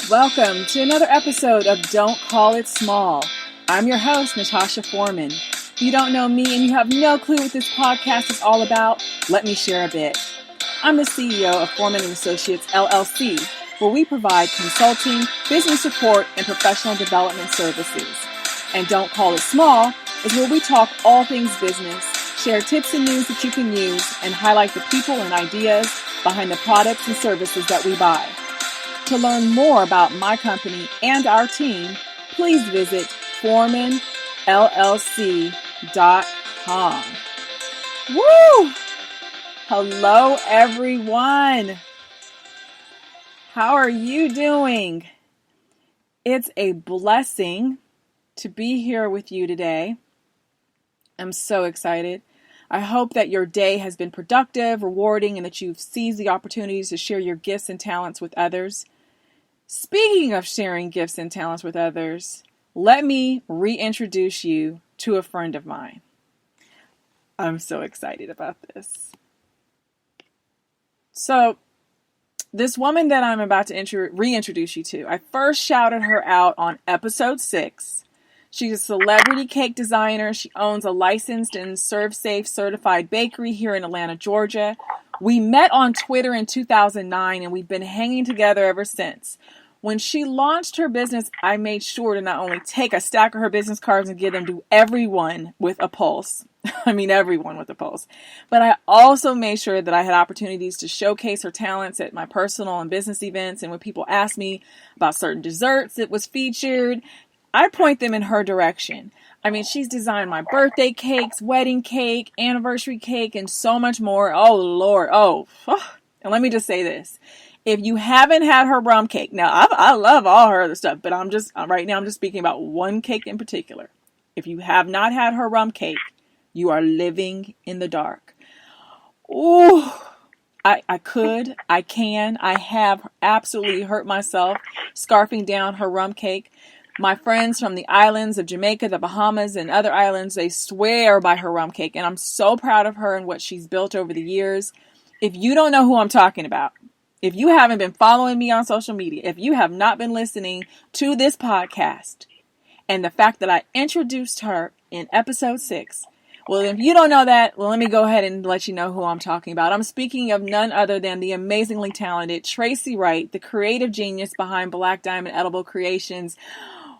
Welcome to another episode of Don't Call It Small. I'm your host, Natasha Foreman. If you don't know me and you have no clue what this podcast is all about, let me share a bit. I'm the CEO of Foreman & Associates, LLC, where we provide consulting, business support, and professional development services. And Don't Call It Small is where we talk all things business, share tips and news that you can use, and highlight the people and ideas behind the products and services that we buy. To learn more about my company and our team, please visit foremanllc.com. Woo! Hello, everyone. How are you doing? It's a blessing to be here with you today. I'm so excited. I hope that your day has been productive, rewarding, and that you've seized the opportunities to share your gifts and talents with others. Speaking of sharing gifts and talents with others, let me reintroduce you to a friend of mine. I'm so excited about this. So, this woman that I'm about to reintroduce you to, I first shouted her out on episode 6. She's a celebrity cake designer. She owns a licensed and ServSafe certified bakery here in Atlanta, Georgia. We met on Twitter in 2009 and we've been hanging together ever since. When she launched her business, I made sure to not only take a stack of her business cards and give them to everyone with a pulse. Everyone with a pulse. But I also made sure that I had opportunities to showcase her talents at my personal and business events. And when people asked me about certain desserts that was featured, I point them in her direction. She's designed my birthday cakes, wedding cake, anniversary cake, and so much more. Oh, Lord. And let me just say this. If you haven't had her rum cake, now I love all her other stuff, but I'm just speaking about one cake in particular. If you have not had her rum cake, you are living in the dark. Ooh, I have absolutely hurt myself scarfing down her rum cake. My friends from the islands of Jamaica, the Bahamas, and other islands, they swear by her rum cake, and I'm so proud of her and what she's built over the years. If you don't know who I'm talking about, if you haven't been following me on social media, if you have not been listening to this podcast, and the fact that I introduced her in episode 6, well, if you don't know that, let me go ahead and let you know who I'm talking about. I'm speaking of none other than the amazingly talented Tracey Wright, the creative genius behind Black Diamond Edible Creations.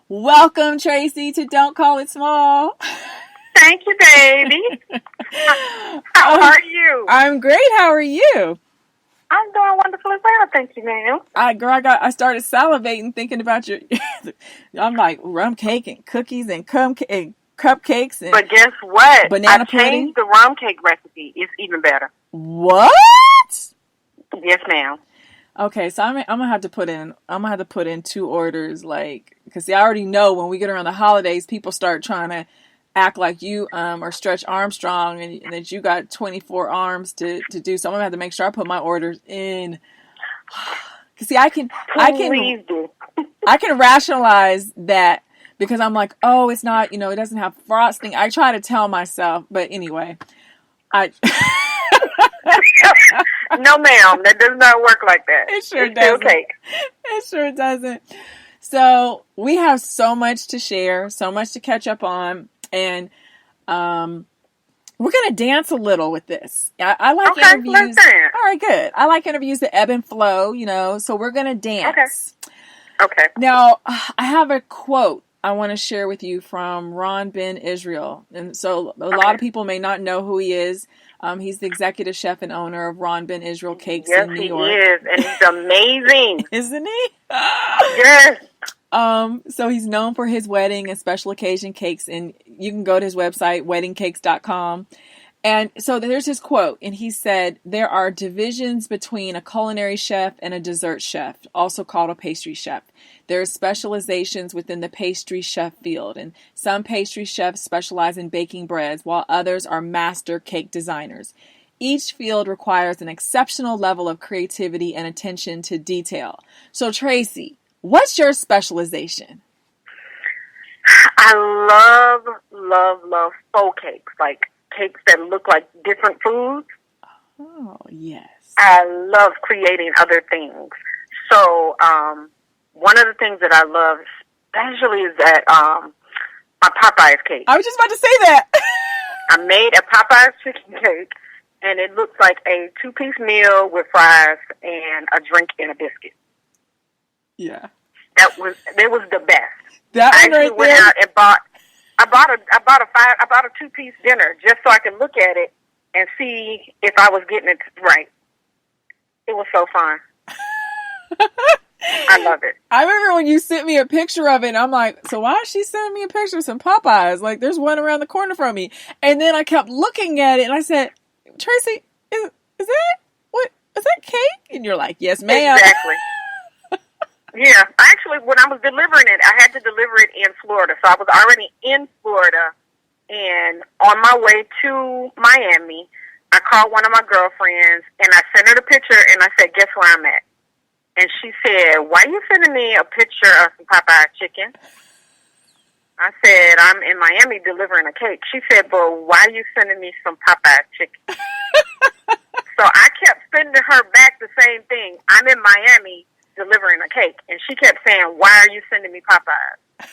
Welcome, Tracey, to Don't Call It Small. Thank you, baby. How are you? I'm great. How are you? I'm doing wonderful as well, thank you, ma'am. I started salivating thinking about your. I'm like rum cake and cookies and cupcakes and. But guess what? Banana I pudding. Changed the rum cake recipe. It's even better. What? Yes, ma'am. Okay, so I'm gonna have to put in 2 orders, because I already know when we get around the holidays, people start trying to act like you or Stretch Armstrong and that you got 24 arms to do. So I'm gonna have to make sure I put my orders in. Cause see, I can rationalize that because I'm like, oh, it's not, it doesn't have frosting. I try to tell myself, but anyway, No, ma'am, that does not work like that. It sure doesn't. Cake. It sure doesn't. So we have so much to share, so much to catch up on. And we're going to dance a little with this. I like interviews. Let's dance. All right, good. I like interviews that ebb and flow, so we're going to dance. Okay. Now, I have a quote I want to share with you from Ron Ben Israel. And so a lot of people may not know who he is. He's the executive chef and owner of Ron Ben Israel Cakes in New York. Yes, he is. And he's amazing. Isn't he? Yes. So he's known for his wedding and special occasion cakes, and you can go to his website, weddingcakes.com. And so there's his quote, and he said, there are divisions between a culinary chef and a dessert chef, also called a pastry chef. There are specializations within the pastry chef field, and some pastry chefs specialize in baking breads, while others are master cake designers. Each field requires an exceptional level of creativity and attention to detail. So Tracey, what's your specialization? I love faux cakes, like cakes that look like different foods. Oh, yes. I love creating other things. So one of the things that I love especially is that my Popeye's cake. I was just about to say that. I made a Popeye's chicken cake, and it looks like a 2-piece meal with fries and a drink and a biscuit. Yeah. It was the best. That I one actually right went there. out and bought a 2-piece dinner just so I could look at it and see if I was getting it right. It was so fun. I love it. I remember when you sent me a picture of it, and I'm like, so why is she sending me a picture of some Popeyes? Like, there's one around the corner from me. And then I kept looking at it, and I said, Tracey, is that cake? And you're like, yes, ma'am. Exactly. Yeah. Actually, when I was delivering it, I had to deliver it in Florida. So I was already in Florida, and on my way to Miami, I called one of my girlfriends, and I sent her the picture, and I said, guess where I'm at? And she said, why are you sending me a picture of some Popeye's chicken? I said, I'm in Miami delivering a cake. She said, but why are you sending me some Popeye's chicken? So I kept sending her back the same thing. I'm in Miami delivering a cake. And she kept saying, why are you sending me Popeyes?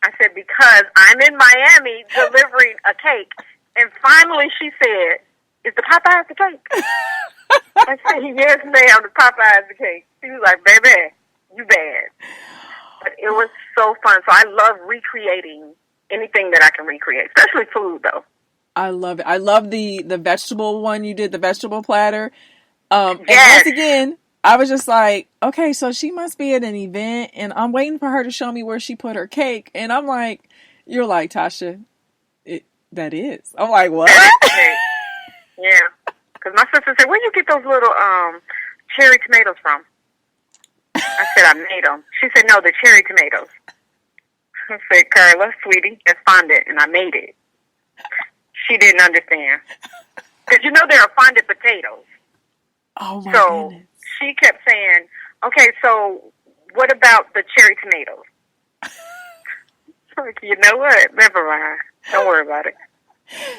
I said, because I'm in Miami delivering a cake. And finally she said, is the Popeyes the cake? I said, yes, ma'am, the Popeyes the cake. She was like, baby, you bad. But it was so fun. So I love recreating anything that I can recreate, especially food, though. I love it. I love the vegetable one you did, the vegetable platter. And Yes. once again, I was just like, okay, so she must be at an event, and I'm waiting for her to show me where she put her cake. And I'm like, you're like, Tasha, that is. I'm like, what? Yeah. Because my sister said, where you get those little cherry tomatoes from? I said, I made them. She said, no, the cherry tomatoes. I said, Carla, sweetie, that's fondant, and I made it. She didn't understand. Because you know there are fondant potatoes. Oh, my so goodness. She kept saying, okay, so what about the cherry tomatoes? Like, you know what? Never mind. Don't worry about it.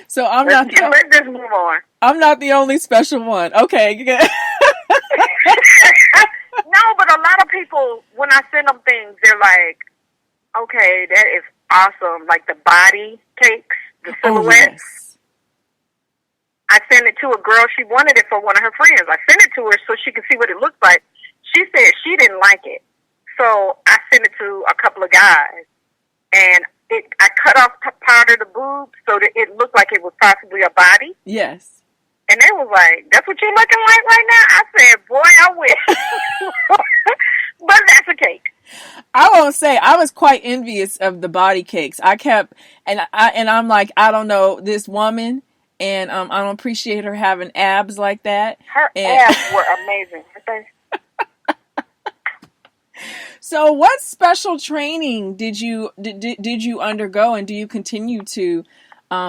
So let's just move on. I'm not the only special one. Okay. No, but a lot of people, when I send them things, they're like, okay, that is awesome. Like the body cakes, the silhouettes. Oh, yes. I sent it to a girl. She wanted it for one of her friends. I sent it to her so she could see what it looked like. She said she didn't like it. So I sent it to a couple of guys. And I cut off part of the boob so that it looked like it was possibly a body. Yes. And they was like, that's what you're looking like right now? I said, boy, I wish. But that's a cake. I won't say, I was quite envious of the body cakes. I kept, and I'm like, I don't know, this woman, and I don't appreciate her having abs like that. Her abs were amazing. So what special training did you undergo, and do you continue to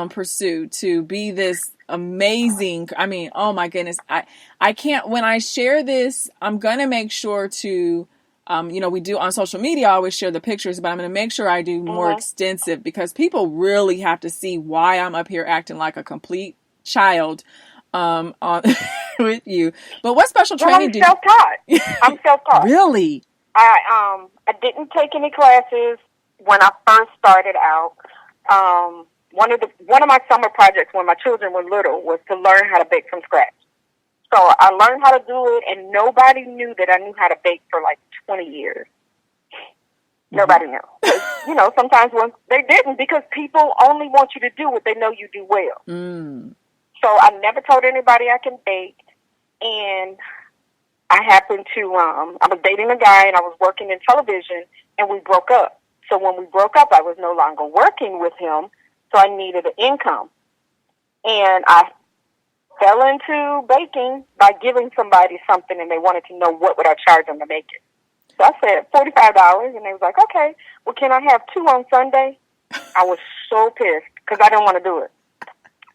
pursue to be this amazing? I mean, oh my goodness, I can't, when I share this, I'm going to make sure to, we do on social media, I always share the pictures, but I'm going to make sure I do more extensive, because people really have to see why I'm up here acting like a complete child on with you. But what special training did you? I'm self-taught. Really? I didn't take any classes when I first started out. One of my summer projects when my children were little was to learn how to bake from scratch. So I learned how to do it, and nobody knew that I knew how to bake for like 20 years. Nobody knew. Sometimes when they didn't, because people only want you to do what they know you do well. Mm. So I never told anybody I can bake, and I happened to, I was dating a guy, and I was working in television, and we broke up. So when we broke up, I was no longer working with him, so I needed an income. And I fell into baking by giving somebody something, and they wanted to know what would I charge them to make it. So I said $45, and they was like, okay, well, can I have 2 on Sunday? I was so pissed because I didn't want to do it.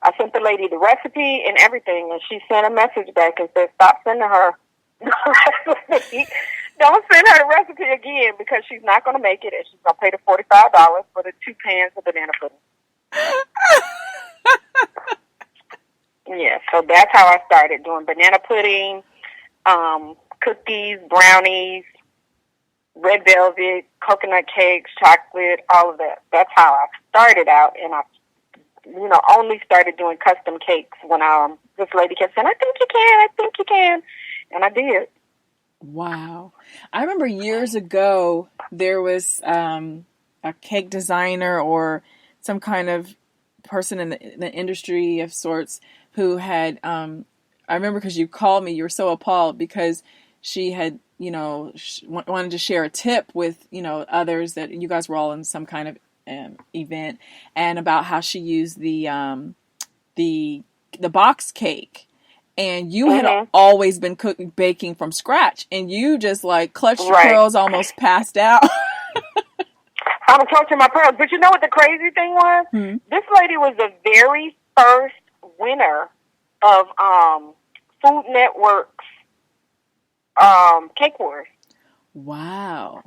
I sent the lady the recipe and everything, and she sent a message back and said, stop sending her the recipe. Don't send her the recipe again, because she's not going to make it, and she's going to pay the $45 for the 2 pans of banana pudding. Yeah, so that's how I started doing banana pudding, cookies, brownies, red velvet, coconut cakes, chocolate, all of that. That's how I started out, and I, only started doing custom cakes when this lady kept saying, I think you can, and I did. Wow. I remember years ago, there was a cake designer or some kind of person in the industry of sorts who had, I remember because you called me, you were so appalled because she had, wanted to share a tip with, others that you guys were all in some kind of event, and about how she used the box cake. And you had always been baking from scratch, and you just like clutched your pearls, almost passed out. I was clutching my pearls, but you know what the crazy thing was? This lady was the very first winner of Food Network's Cake Wars. Wow.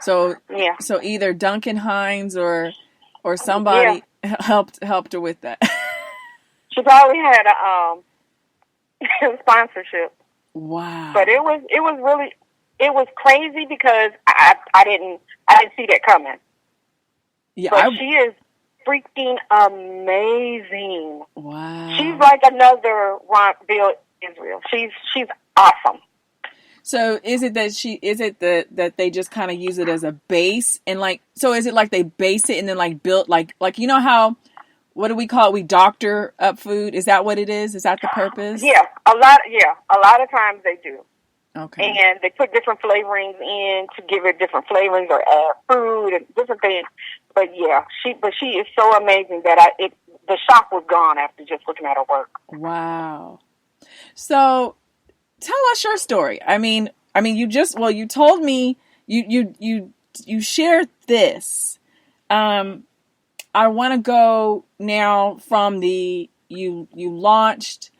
So yeah. So either Duncan Hines or somebody helped her with that. She probably had a sponsorship. Wow. But it was crazy because I didn't see that coming. Yeah, but she is freaking amazing. Wow. She's like another Bill Israel. She's awesome. So is it that they just kind of use it as a base, and is it like they base it and then like build like how, what do we call it? We doctor up food. Is that what it is? Is that the purpose? Yeah, a lot of times they do. Okay. And they put different flavorings in to give it different flavorings or add food and different things. But yeah, she is so amazing that the shock was gone after just looking at her work. Wow. So tell us your story. I mean, you told me you shared this. I want to go now from you launched.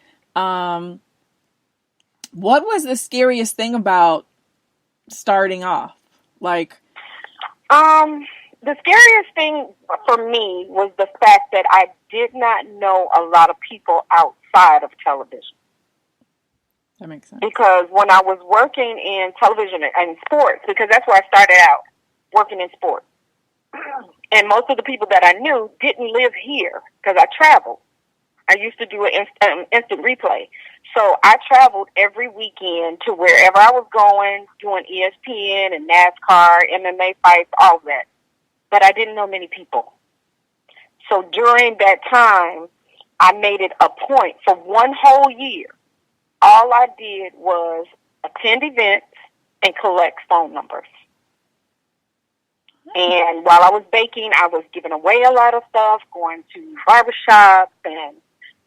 What was the scariest thing about starting off? The scariest thing for me was the fact that I did not know a lot of people outside of television. That makes sense. Because when I was working in television and sports, because that's where I started out, working in sports. And most of the people that I knew didn't live here because I traveled. I used to do an instant replay. So I traveled every weekend to wherever I was going, doing ESPN and NASCAR, MMA fights, all of that. But I didn't know many people. So during that time, I made it a point for one whole year. All I did was attend events and collect phone numbers. And while I was baking, I was giving away a lot of stuff, going to barbershops and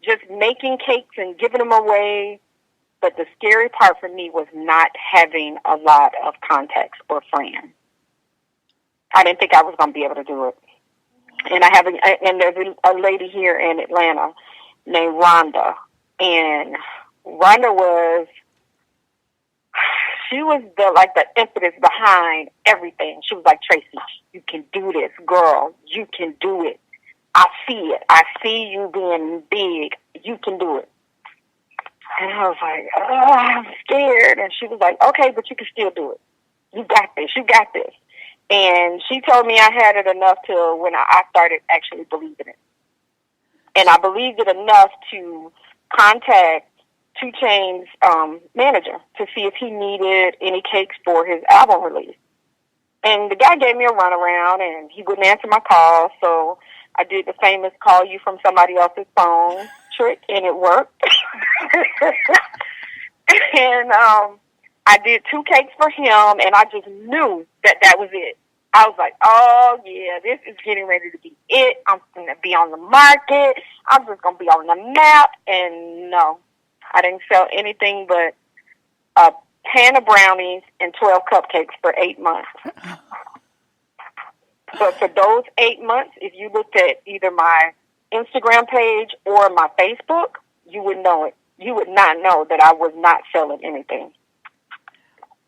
just making cakes and giving them away. But the scary part for me was not having a lot of contacts or friends. I didn't think I was going to be able to do it. And there's a lady here in Atlanta named Rhonda. And Rhonda was the impetus behind everything. She was like, Tracey, you can do this, girl. You can do it. I see it. I see you being big. You can do it. And I was like, oh, I'm scared. And she was like, okay, but you can still do it. You got this. You got this. And she told me I had it enough till when I started actually believing it. And I believed it enough to contact 2 Chainz's manager to see if he needed any cakes for his album release. And the guy gave me a runaround, and he wouldn't answer my call, so I did the famous call you from somebody else's phone trick, and it worked. And I did 2 cakes for him, and I just knew that was it. I was like, oh, yeah, this is getting ready to be it. I'm going to be on the market. I'm just going to be on the map. And no, I didn't sell anything but a pan of brownies and 12 cupcakes for 8 months. But for those 8 months, if you looked at either my Instagram page or my Facebook, you would know it. You would not know that I was not selling anything.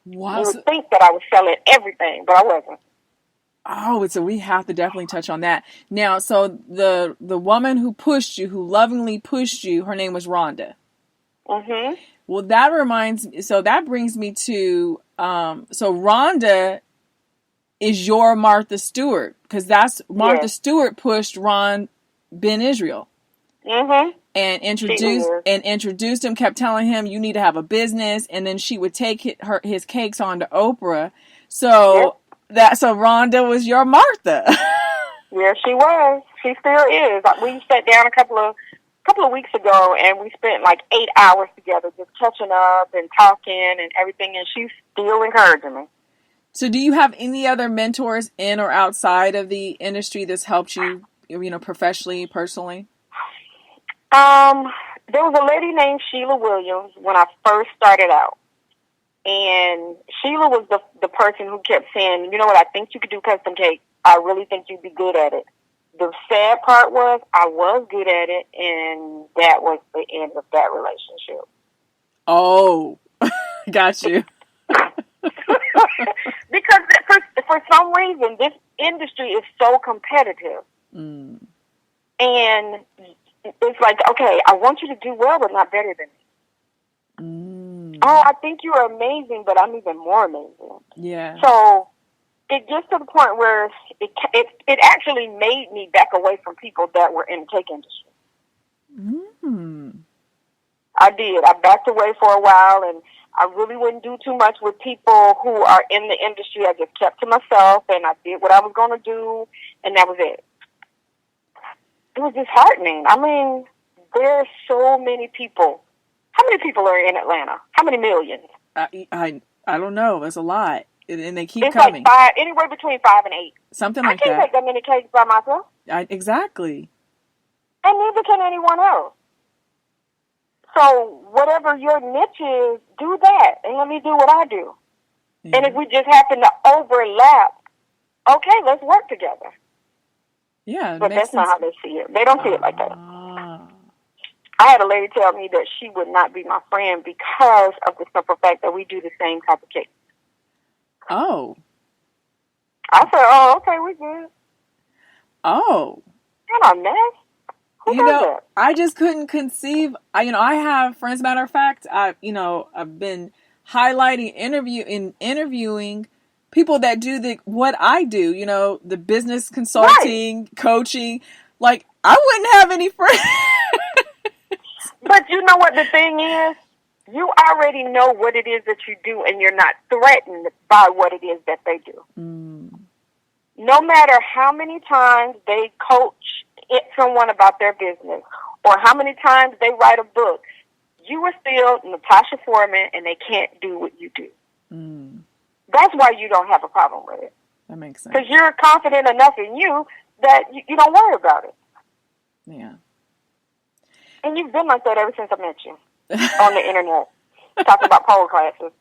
Wow. You would think that I was selling everything, but I wasn't. Oh, so we have to definitely touch on that. Now, so the woman who pushed you, who lovingly pushed you, her name was Rhonda. Mm-hmm. Well, that reminds me. So that brings me to so Rhonda is your Martha Stewart, because that's Martha Stewart pushed Ron Ben Israel. Mm-hmm. And introduced him, kept telling him you need to have a business, and then she would take his cakes on to Oprah. So so Rhonda was your Martha. Yeah, she was. She still is. We sat down a couple of weeks ago, and we spent like 8 hours together, just catching up and talking and everything. And she's still encouraging me. So, do you have any other mentors in or outside of the industry that's helped you, professionally, personally? There was a lady named Sheila Williams when I first started out. And Sheila was the person who kept saying, you know what, I think you could do custom cake. I really think you'd be good at it. The sad part was I was good at it, and that was the end of that relationship. Oh, got you. Because for some reason, this industry is so competitive. Mm. And it's like, okay, I want you to do well, but not better than me. Mm. Oh, I think you're amazing, but I'm even more amazing. Yeah. So it gets to the point where it actually made me back away from people that were in the cake industry. Mm. I did. I backed away for a while, and I really wouldn't do too much with people who are in the industry. I just kept to myself, and I did what I was going to do, and that was it. It was disheartening. I mean, there's so many people. How many people are in Atlanta? How many millions? I don't know. There's a lot, and they keep it's coming. Like 5, anywhere between 5 and 8. Something like that. I can't take that many cakes by myself. Exactly. And neither can anyone else. So whatever your niche is, do that, and let me do what I do. Yeah. And if we just happen to overlap, okay, let's work together. Yeah, but that's not how they see it. They don't see it like that. I had a lady tell me that she would not be my friend because of the simple fact that we do the same type of cake. Oh. I said, oh, okay, we good. Oh. You're a mess. Who does that? I just couldn't conceive. I have friends. Matter of fact, I've been highlighting interviewing people that do what I do. The business consulting, coaching. Like, I wouldn't have any friends. But you know what the thing is? You already know what it is that you do, and you're not threatened by what it is that they do. Mm. No matter how many times they coach someone about their business, or how many times they write a book, you are still Natasha Foreman, and they can't do what you do. Mm. That's why you don't have a problem with it. That makes sense. Because you're confident enough in you that you don't worry about it. Yeah. And you've been like that ever since I met you on the internet, talking about pole classes.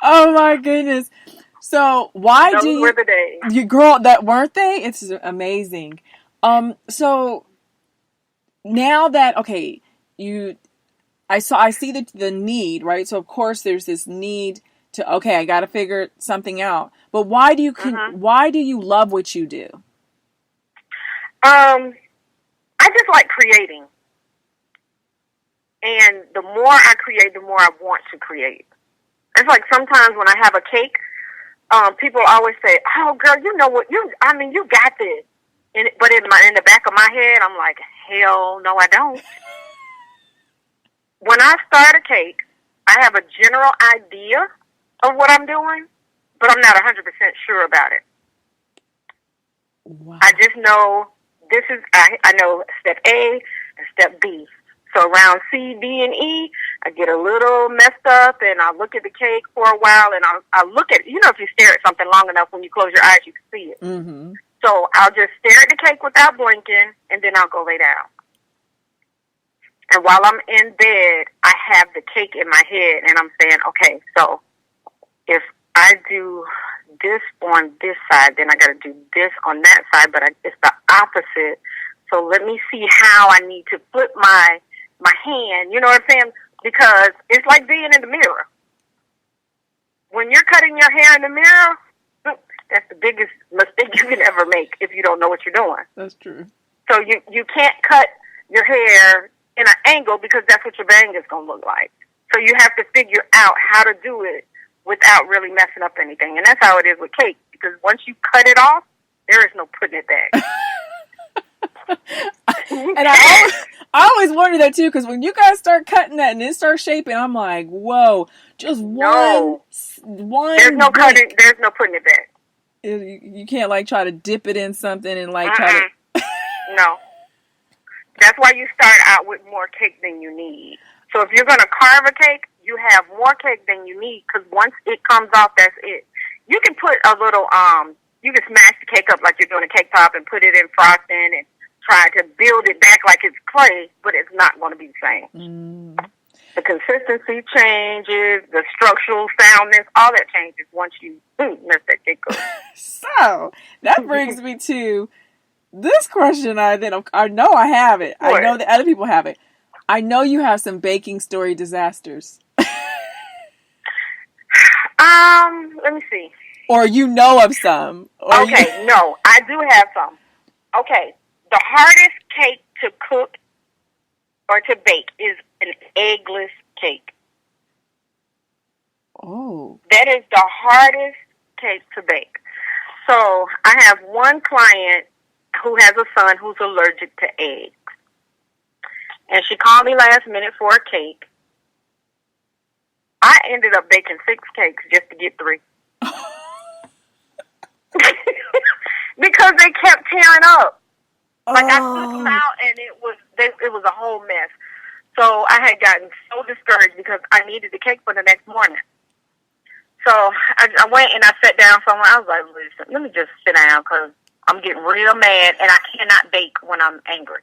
Oh my goodness! So why Those do you? Were the days. You girl, that weren't they? It's amazing. So now that I see the need, right? So of course there's this need to I got to figure something out. But why do you love what you do? I just like creating. And the more I create, the more I want to create. It's like sometimes when I have a cake, people always say, "Oh, girl, you know what? You got this." But in the back of my head, I'm like, "Hell, no, I don't." When I start a cake, I have a general idea of what I'm doing, but I'm not 100% sure about it. Wow. I just know I know step A and step B. So around C, D, and E, I get a little messed up, and I look at the cake for a while, and I look at it. If you stare at something long enough, when you close your eyes, you can see it. Mm-hmm. So I'll just stare at the cake without blinking, and then I'll go lay down. And while I'm in bed, I have the cake in my head, and I'm saying, okay, so if I do this on this side, then I got to do this on that side, but it's the opposite. So let me see how I need to flip my hand, you know what I'm saying? Because it's like being in the mirror. When you're cutting your hair in the mirror, that's the biggest mistake you can ever make if you don't know what you're doing. That's true. So you can't cut your hair in an angle because that's what your bang is going to look like. So you have to figure out how to do it without really messing up anything. And that's how it is with cake, because once you cut it off, there is no putting it back. And I always wonder that too, because when you guys start cutting that and it starts shaping, I'm like, whoa, just one. There's no cutting. There's no putting it back. You can't like try to dip it in something and like try to. No. That's why you start out with more cake than you need. So if you're going to carve a cake, you have more cake than you need, because once it comes off, that's it. You can put a little, you can smash the cake up like you're doing a cake pop and put it in frosting and try to build it back like it's clay, but it's not going to be the same. Mm. The consistency changes, the structural soundness, all that changes once you mess that cake up. So, that brings me to this question. I know I have it. What? I know that other people have it. I know you have some baking story disasters. Let me see. Or you know of some. Okay, no, I do have some. Okay, the hardest cake to cook or to bake is an eggless cake. Oh. That is the hardest cake to bake. So I have one client who has a son who's allergic to eggs. And she called me last minute for a cake. I ended up baking 6 cakes just to get 3. Because they kept tearing up. Like I took them out and it was a whole mess. So I had gotten so discouraged because I needed the cake for the next morning. So I went and I sat down somewhere. I was like, listen, let me just sit down because I'm getting real mad and I cannot bake when I'm angry.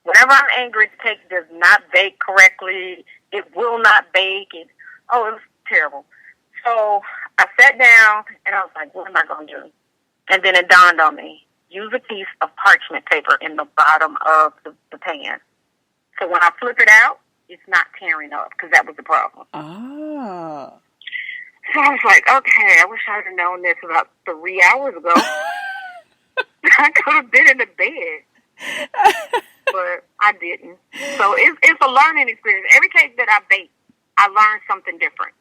Whenever I'm angry, the cake does not bake correctly. It will not bake. It was terrible. So I sat down and I was like, what am I going to do? And then it dawned on me. Use a piece of parchment paper in the bottom of the pan. So when I flip it out, it's not tearing up, because that was the problem. Ah. So I was like, okay, I wish I had known this about 3 hours ago. I could have been in the bed. But I didn't. So it's a learning experience. Every cake that I bake, I learn something different.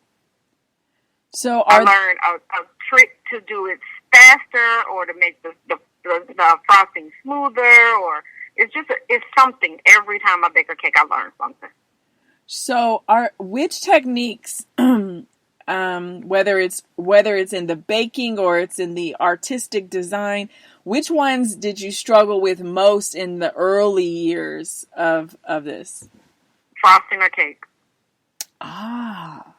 So I learned a trick to do it faster, or to make the frosting smoother, or it's something. Every time I bake a cake, I learn something. So which techniques, whether it's in the baking or it's in the artistic design, which ones did you struggle with most in the early years of this? Frosting a cake. Ah.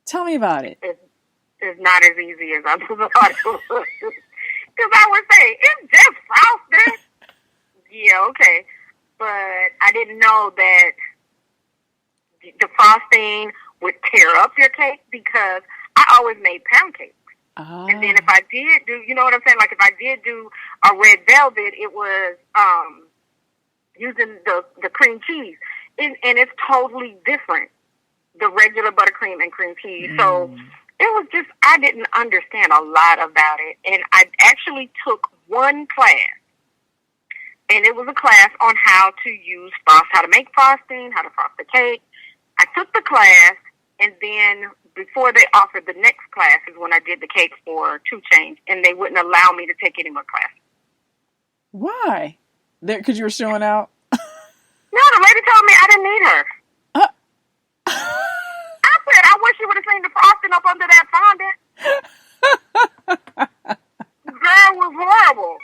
Tell me about it. It's not as easy as I thought it was. Because I would say, it's just frosting. Yeah, okay. But I didn't know that the frosting would tear up your cake, because I always made pound cakes. Oh. And then if I did do, you know what I'm saying? Like if I did do a red velvet, it was using the cream cheese. And it's totally different. The regular buttercream and cream cheese. So it was just, I didn't understand a lot about it. And I actually took one class. And it was a class on how to make frosting, how to frost the cake. I took the class, and then before they offered the next class is when I did the cake for 2 Chainz, and they wouldn't allow me to take any more classes. Why? Because you were showing out? No, the lady told me I didn't need her. I said, I wish you would have seen the frosting up under that fondant. Girl, it was horrible.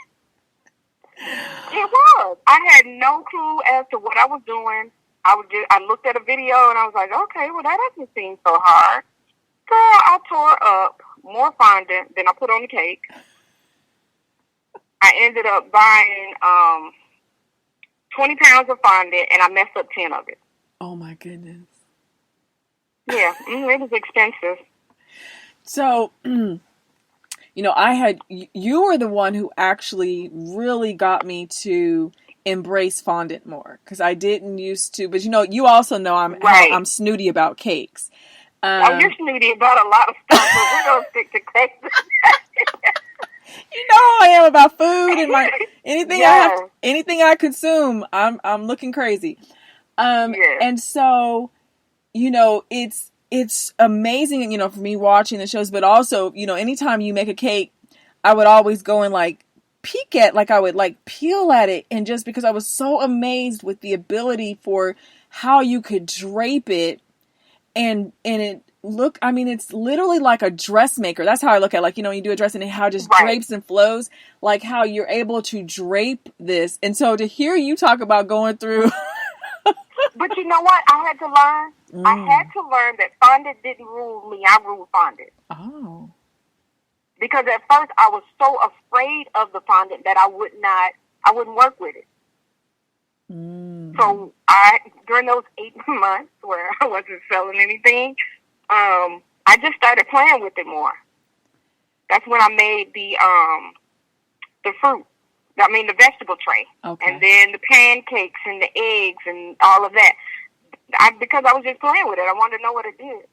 It was. I had no clue as to what I was doing. I looked at a video and I was like, okay, well, that doesn't seem so hard. So I tore up more fondant than I put on the cake. I ended up buying 20 pounds of fondant, and I messed up 10 of it. Oh, my goodness. Yeah, it was expensive. So, you were the one who actually really got me to embrace fondant more, because I didn't used to, but you also know I'm snooty about cakes. You're snooty about a lot of stuff, but we're going to stick to cakes. You know how I am about food and my Yes. anything I consume, I'm looking crazy. Yes. And so, you know, it's amazing, you know, for me watching the shows, but also, you know, anytime you make a cake, I would always go and like peek at, like I would like peel at it, and just because I was so amazed with the ability for how you could drape it, and it look, I mean, it's literally like a dressmaker. That's how I look at it. Like, you know, you do a dress and how it just Right. drapes and flows, like how you're able to drape this. And so to hear you talk about going through But you know what? I had to learn. I had to learn that fondant didn't rule me. I ruled fondant. Oh. Because at first I was so afraid of the fondant that I wouldn't work with it. So during those 8 months where I wasn't selling anything, I just started playing with it more. That's when I made the fruit. I mean, the vegetable tray. Okay. And then the pancakes and the eggs and all of that. Because I was just playing with it. I wanted to know what it did.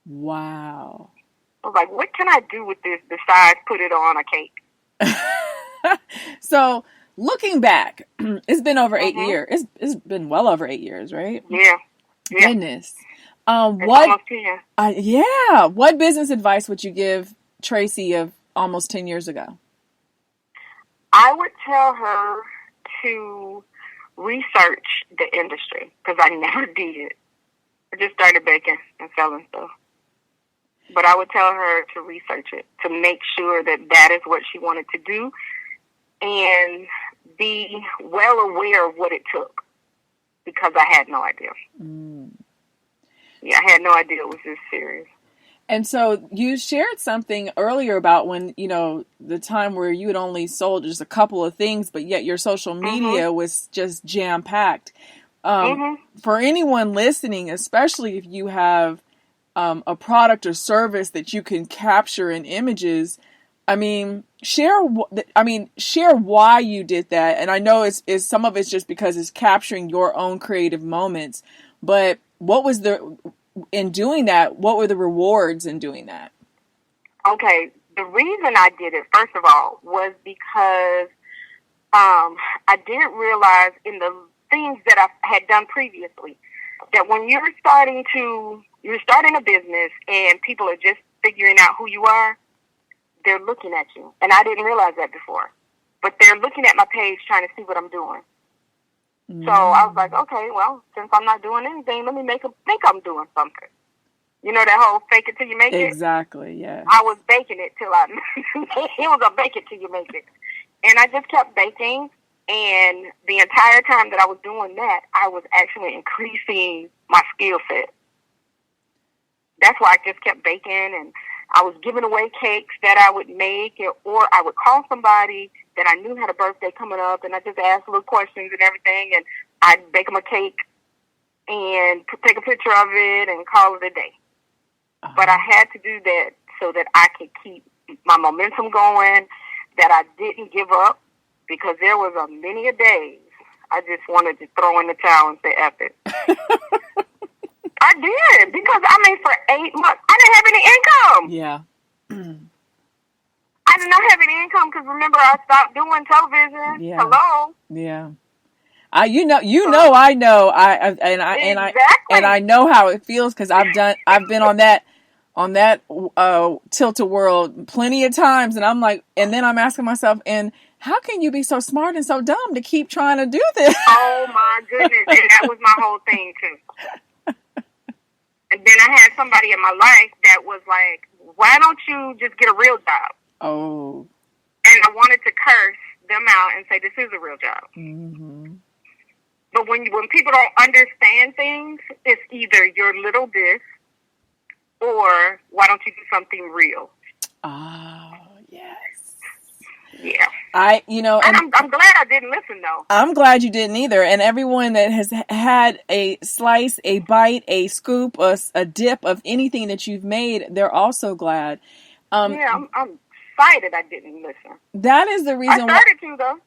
Wow. I was like, what can I do with this besides put it on a cake? So, looking back, it's been over 8 years. It's been well over 8 years, right? Yeah. Goodness. What? Almost 10. Yeah. What business advice would you give Tracey of almost 10 years ago? I would tell her to research the industry because I never did. I just started baking and selling stuff. But I would tell her to research it, to make sure that that is what she wanted to do and be well aware of what it took because I had no idea. Yeah, I had no idea it was this serious. And so you shared something earlier about when, you know, the time where you had only sold just a couple of things, but yet your social media was just jam-packed. For anyone listening, especially if you have a product or service that you can capture in images, I mean, share why you did that. And I know it's some of it's just because it's capturing your own creative moments, but what was in doing that, what were the rewards in doing that? Okay, the reason I did it, first of all, was because I didn't realize in the things that I had done previously that when you're starting a business and people are just figuring out who you are, they're looking at you. And I didn't realize that before. But they're looking at my page trying to see what I'm doing. So I was like, okay, well, since I'm not doing anything, let me make them think I'm doing something. You know that whole fake it till you make it? Exactly, yeah. I was baking it till it was a bake it till you make it. And I just kept baking, and the entire time that I was doing that, I was actually increasing my skill set. That's why I just kept baking, and I was giving away cakes that I would make, or I would call somebody that I knew had a birthday coming up, and I just asked little questions and everything, and I'd bake them a cake and take a picture of it and call it a day. But I had to do that so that I could keep my momentum going, that I didn't give up, because there was many a days I just wanted to throw in the towel and say, F it. I did, because, I mean, for 8 months, I didn't have any income. Yeah. I did not have any income because, remember, I stopped doing television. Yeah. Hello. Yeah. I know. I know how it feels because I've been on that tilt-a-whirl plenty of times, and I'm like, and then I'm asking myself, and how can you be so smart and so dumb to keep trying to do this? Oh my goodness, and that was my whole thing too. And then I had somebody in my life that was like, why don't you just get a real job? Oh. And I wanted to curse them out and say, this is a real job. Mm-hmm. But when people don't understand things, it's either you're little this or why don't you do something real? Oh, yes. Yeah. I'm glad I didn't listen, though. I'm glad you didn't either. And everyone that has had a slice, a bite, a scoop, a dip of anything that you've made, they're also glad. I'm excited I didn't listen. That is the reason. I started to, though.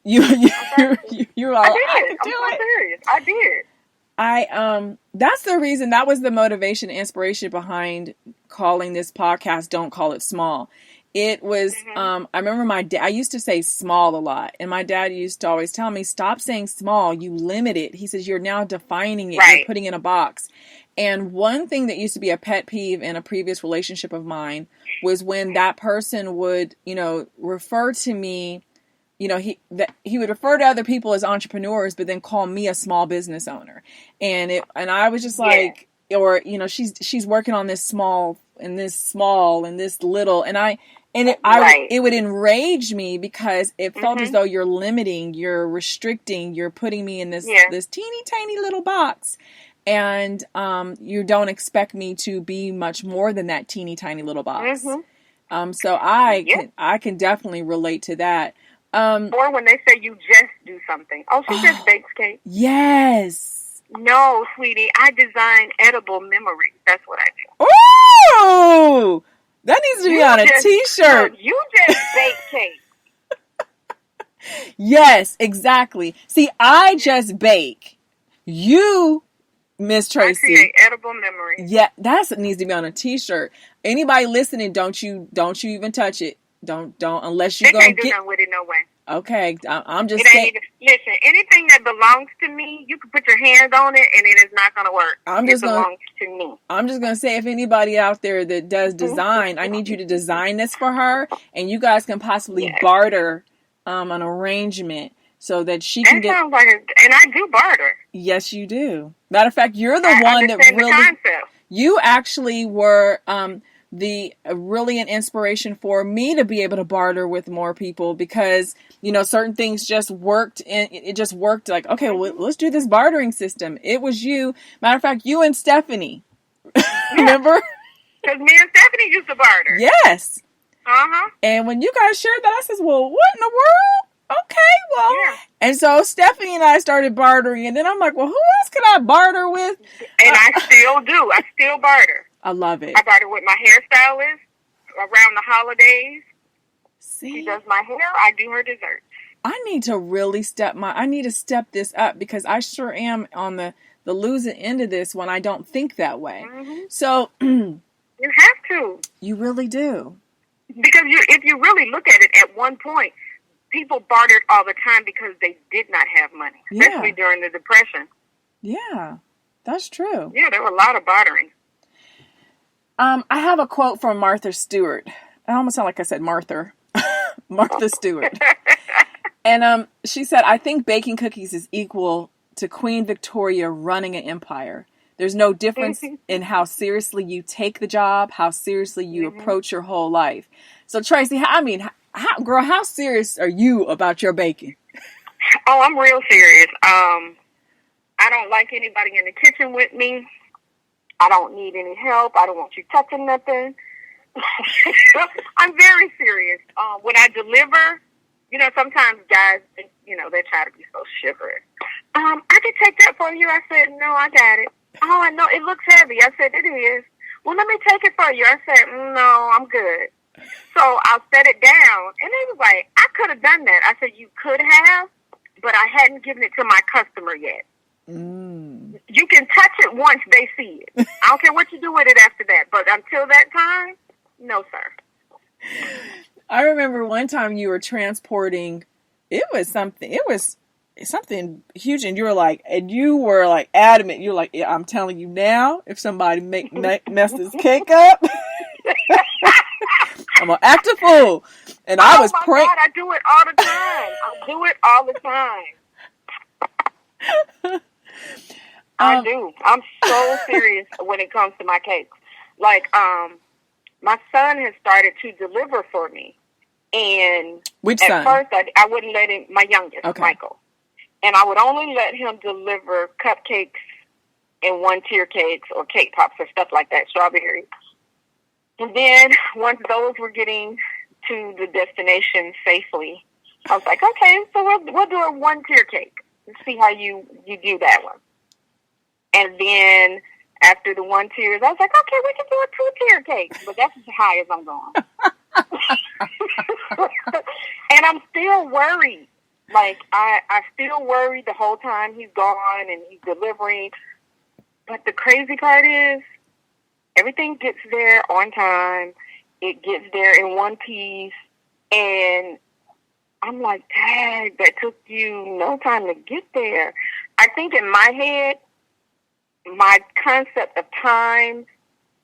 You're all, I did. I'm so serious. I did. That's the reason. That was the motivation, inspiration behind calling this podcast "Don't Call It Small," It was, I remember my dad, I used to say small a lot. And my dad used to always tell me, stop saying small, you limit it. He says, you're now defining it, you're putting it in a box. And one thing that used to be a pet peeve in a previous relationship of mine was when that person would, refer to me, he would refer to other people as entrepreneurs, but then call me a small business owner. And I was just like, or, she's working on this small and this little. And it would enrage me because it felt as though you're limiting, you're restricting, you're putting me in this teeny tiny little box. And you don't expect me to be much more than that teeny tiny little box. So I can definitely relate to that. Or when they say you just do something. Oh, she just bakes cake. Yes. No, sweetie, I design edible memories. That's what I do. Ooh! That needs to be on a t-shirt. No, you just bake cake. Yes, exactly. See, I just bake. You, Miss Tracey, I create edible memories. Yeah, that needs to be on a t-shirt. Anybody listening, don't you even touch it. Don't unless you they can't do nothing with it no way. Okay, I'm just saying. Listen, anything that belongs to me, you can put your hands on it, and it is not going to work. It belongs to me. I'm just going to say, if anybody out there that does design, I need you to design this for her, and you guys can possibly barter an arrangement so that she can get. Sounds like and I do barter. Yes, you do. Matter of fact, you're the one that really. You actually were. Really an inspiration for me to be able to barter with more people because, certain things just worked and it just worked like, okay, well, let's do this bartering system. It was you. Matter of fact, you and Stephanie. Remember? Because me and Stephanie used to barter. Yes. And when you guys shared that, I said, well, what in the world? Okay, well. Yeah. And so Stephanie and I started bartering and then I'm like, well, who else can I barter with? And I still do. I still barter. I love it. I barter with my hairstylist around the holidays. See? She does my hair. I do her desserts. I need to step this up because I sure am on the losing end of this when I don't think that way. So you have to. You really do. Because if you really look at it, at one point, people bartered all the time because they did not have money, especially during the Depression. Yeah, that's true. Yeah, there were a lot of bartering. I have a quote from Martha Stewart. I almost sound like I said Martha. Martha Stewart. And she said, I think baking cookies is equal to Queen Victoria running an empire. There's no difference in how seriously you take the job, how seriously you approach your whole life. So, Tracey, how serious are you about your baking? Oh, I'm real serious. I don't like anybody in the kitchen with me. I don't need any help. I don't want you touching nothing. I'm very serious. When I deliver, sometimes guys, they try to be so chivalrous. I can take that for you. I said, no, I got it. Oh, I know. It looks heavy. I said, it is. Well, let me take it for you. I said, no, I'm good. So I'll set it down. And they was like, I could have done that. I said, you could have, but I hadn't given it to my customer yet. You can touch it once they see it. I don't care what you do with it after that. But until that time, no, sir. I remember one time you were transporting. It was something huge, and you were like adamant. You were like, yeah, I'm telling you now, if somebody mess this cake up, I'm gonna act a fool. And I was praying. God, I do it all the time. I do it all the time. I do. I'm so serious when it comes to my cakes. Like, my son has started to deliver for me. And which at son? First, I wouldn't let him, my youngest, Michael. And I would only let him deliver cupcakes and one-tier cakes or cake pops or stuff like that, strawberries. And then once those were getting to the destination safely, I was like, okay, so we'll do a one-tier cake. Let's see how you do that one. And then after the one tiers, I was like, okay, we can do a two-tier cake. But that's as high as I'm going. And I'm still worried. Like, I still worry the whole time he's gone and he's delivering. But the crazy part is, everything gets there on time. It gets there in one piece, and I'm like, dang, that took you no time to get there. I think in my head, my concept of time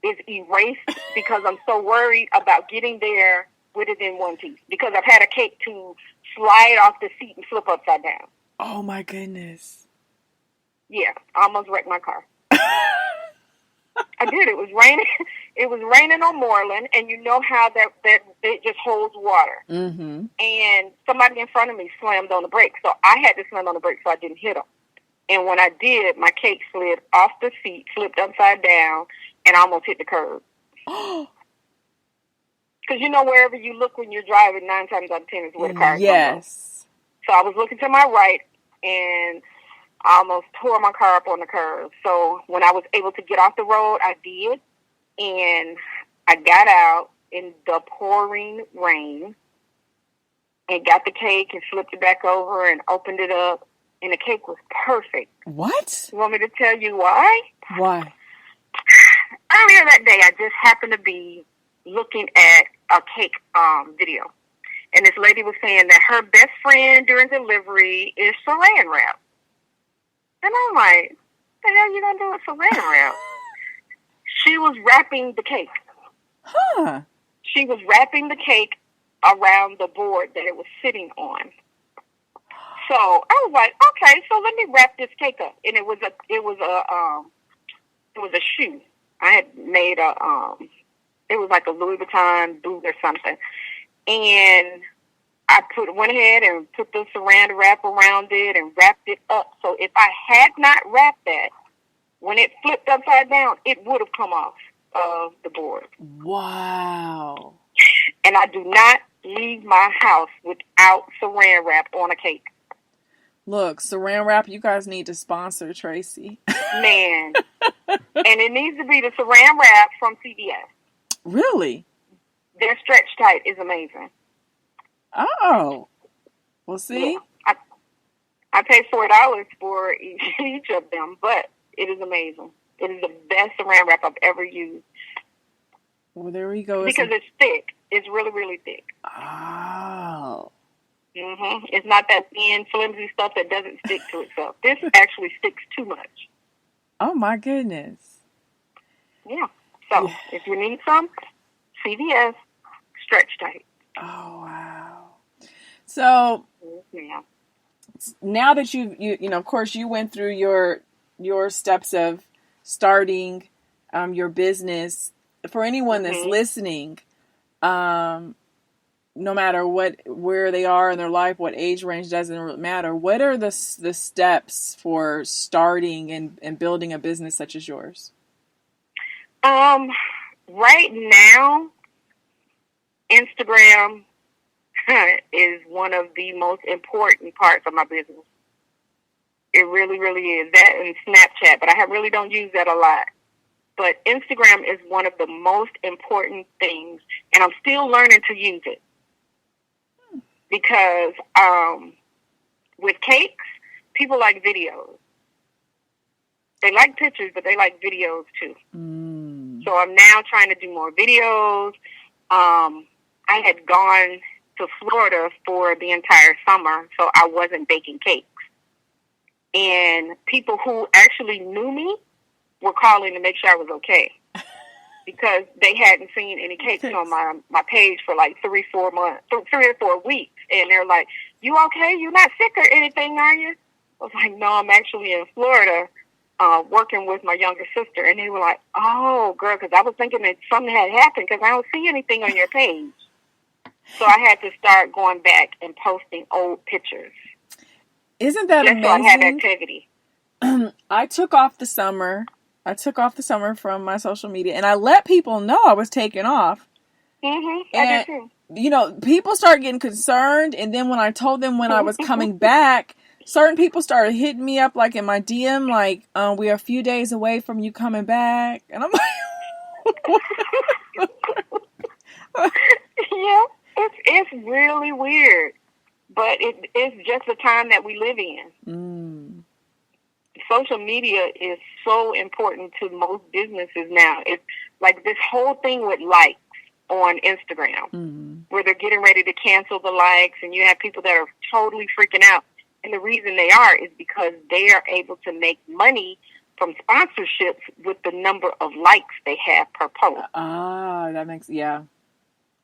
is erased because I'm so worried about getting there with it in one piece. Because I've had a cake to slide off the seat and flip upside down. Oh my goodness. Yeah, I almost wrecked my car. I did. It was raining. It was raining on Moreland, and you know how that it just holds water. Mm-hmm. And somebody in front of me slammed on the brakes, so I had to slam on the brakes so I didn't hit them. And when I did, my cake slid off the seat, flipped upside down, and almost hit the curb. Because you know, wherever you look when you're driving, 9 times out of 10 is where the car is going to go. So I was looking to my right, and I almost tore my car up on the curb. So when I was able to get off the road, I did. And I got out in the pouring rain and got the cake and flipped it back over and opened it up. And the cake was perfect. What? You want me to tell you why? Why? Earlier that day, I just happened to be looking at a cake video. And this lady was saying that her best friend during delivery is saran wrap. And I'm like, what the hell are you going to do with saran wrap? She was wrapping the cake. Huh. She was wrapping the cake around the board that it was sitting on. So I was like, okay, so let me wrap this cake up. And it was a shoe. I had made it was like a Louis Vuitton boot or something. And I went ahead and put the saran wrap around it and wrapped it up. So if I had not wrapped that, when it flipped upside down, it would have come off of the board. Wow. And I do not leave my house without saran wrap on a cake. Look, saran wrap, you guys need to sponsor Tracey. Man. And it needs to be the saran wrap from CVS. Really? Their stretch tight is amazing. Oh. Well, see? Yeah. I paid $4 for each of them, but it is amazing. It is the best saran wrap I've ever used. Well, there we go. Because it's thick. It's really, really thick. Oh. Mm-hmm. It's not that thin, flimsy stuff that doesn't stick to itself. This actually sticks too much. Oh, my goodness. Yeah. So, if you need some, CVS, stretch tight. Oh, wow. So, yeah. Now that you know, of course, you went through your steps of starting your business. For anyone that's listening, no matter where they are in their life, what age range, doesn't matter. What are the steps for starting and building a business such as yours? Right now, Instagram is one of the most important parts of my business. It really, really is. That and Snapchat, but I really don't use that a lot. But Instagram is one of the most important things, and I'm still learning to use it. Because with cakes, people like videos. They like pictures, but they like videos too. So I'm now trying to do more videos. I had gone to Florida for the entire summer, so I wasn't baking cakes. And people who actually knew me were calling to make sure I was okay. Because they hadn't seen any cakes on my page for like 3 or 4 weeks. And they're like, you okay? You not sick or anything, are you? I was like, no, I'm actually in Florida working with my younger sister. And they were like, oh, girl, because I was thinking that something had happened because I don't see anything on your page. So I had to start going back and posting old pictures. Isn't that amazing? So I have activity. I took off the summer from my social media, and I let people know I was taking off. I did too. You know, people started getting concerned, and then when I told them when I was coming back, certain people started hitting me up, like in my DM, like, we're a few days away from you coming back. And I'm like... Yeah, it's really weird. But it's just the time that we live in. Social media is so important to most businesses now. It's like this whole thing with likes. on Instagram, where they're getting ready to cancel the likes, and you have people that are totally freaking out. And the reason they are is because they are able to make money from sponsorships with the number of likes they have per post. That makes, yeah.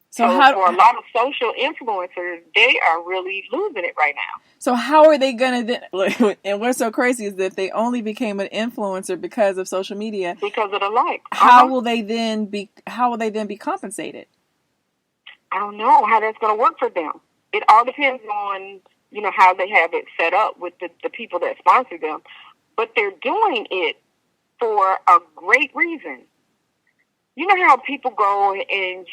So for a lot of social influencers, they are really losing it right now. So how are they going to, and what's so crazy is that they only became an influencer because of social media. Because of the likes. How will they then be compensated? I don't know how that's going to work for them. It all depends on, how they have it set up with the people that sponsor them. But they're doing it for a great reason. You know how people go and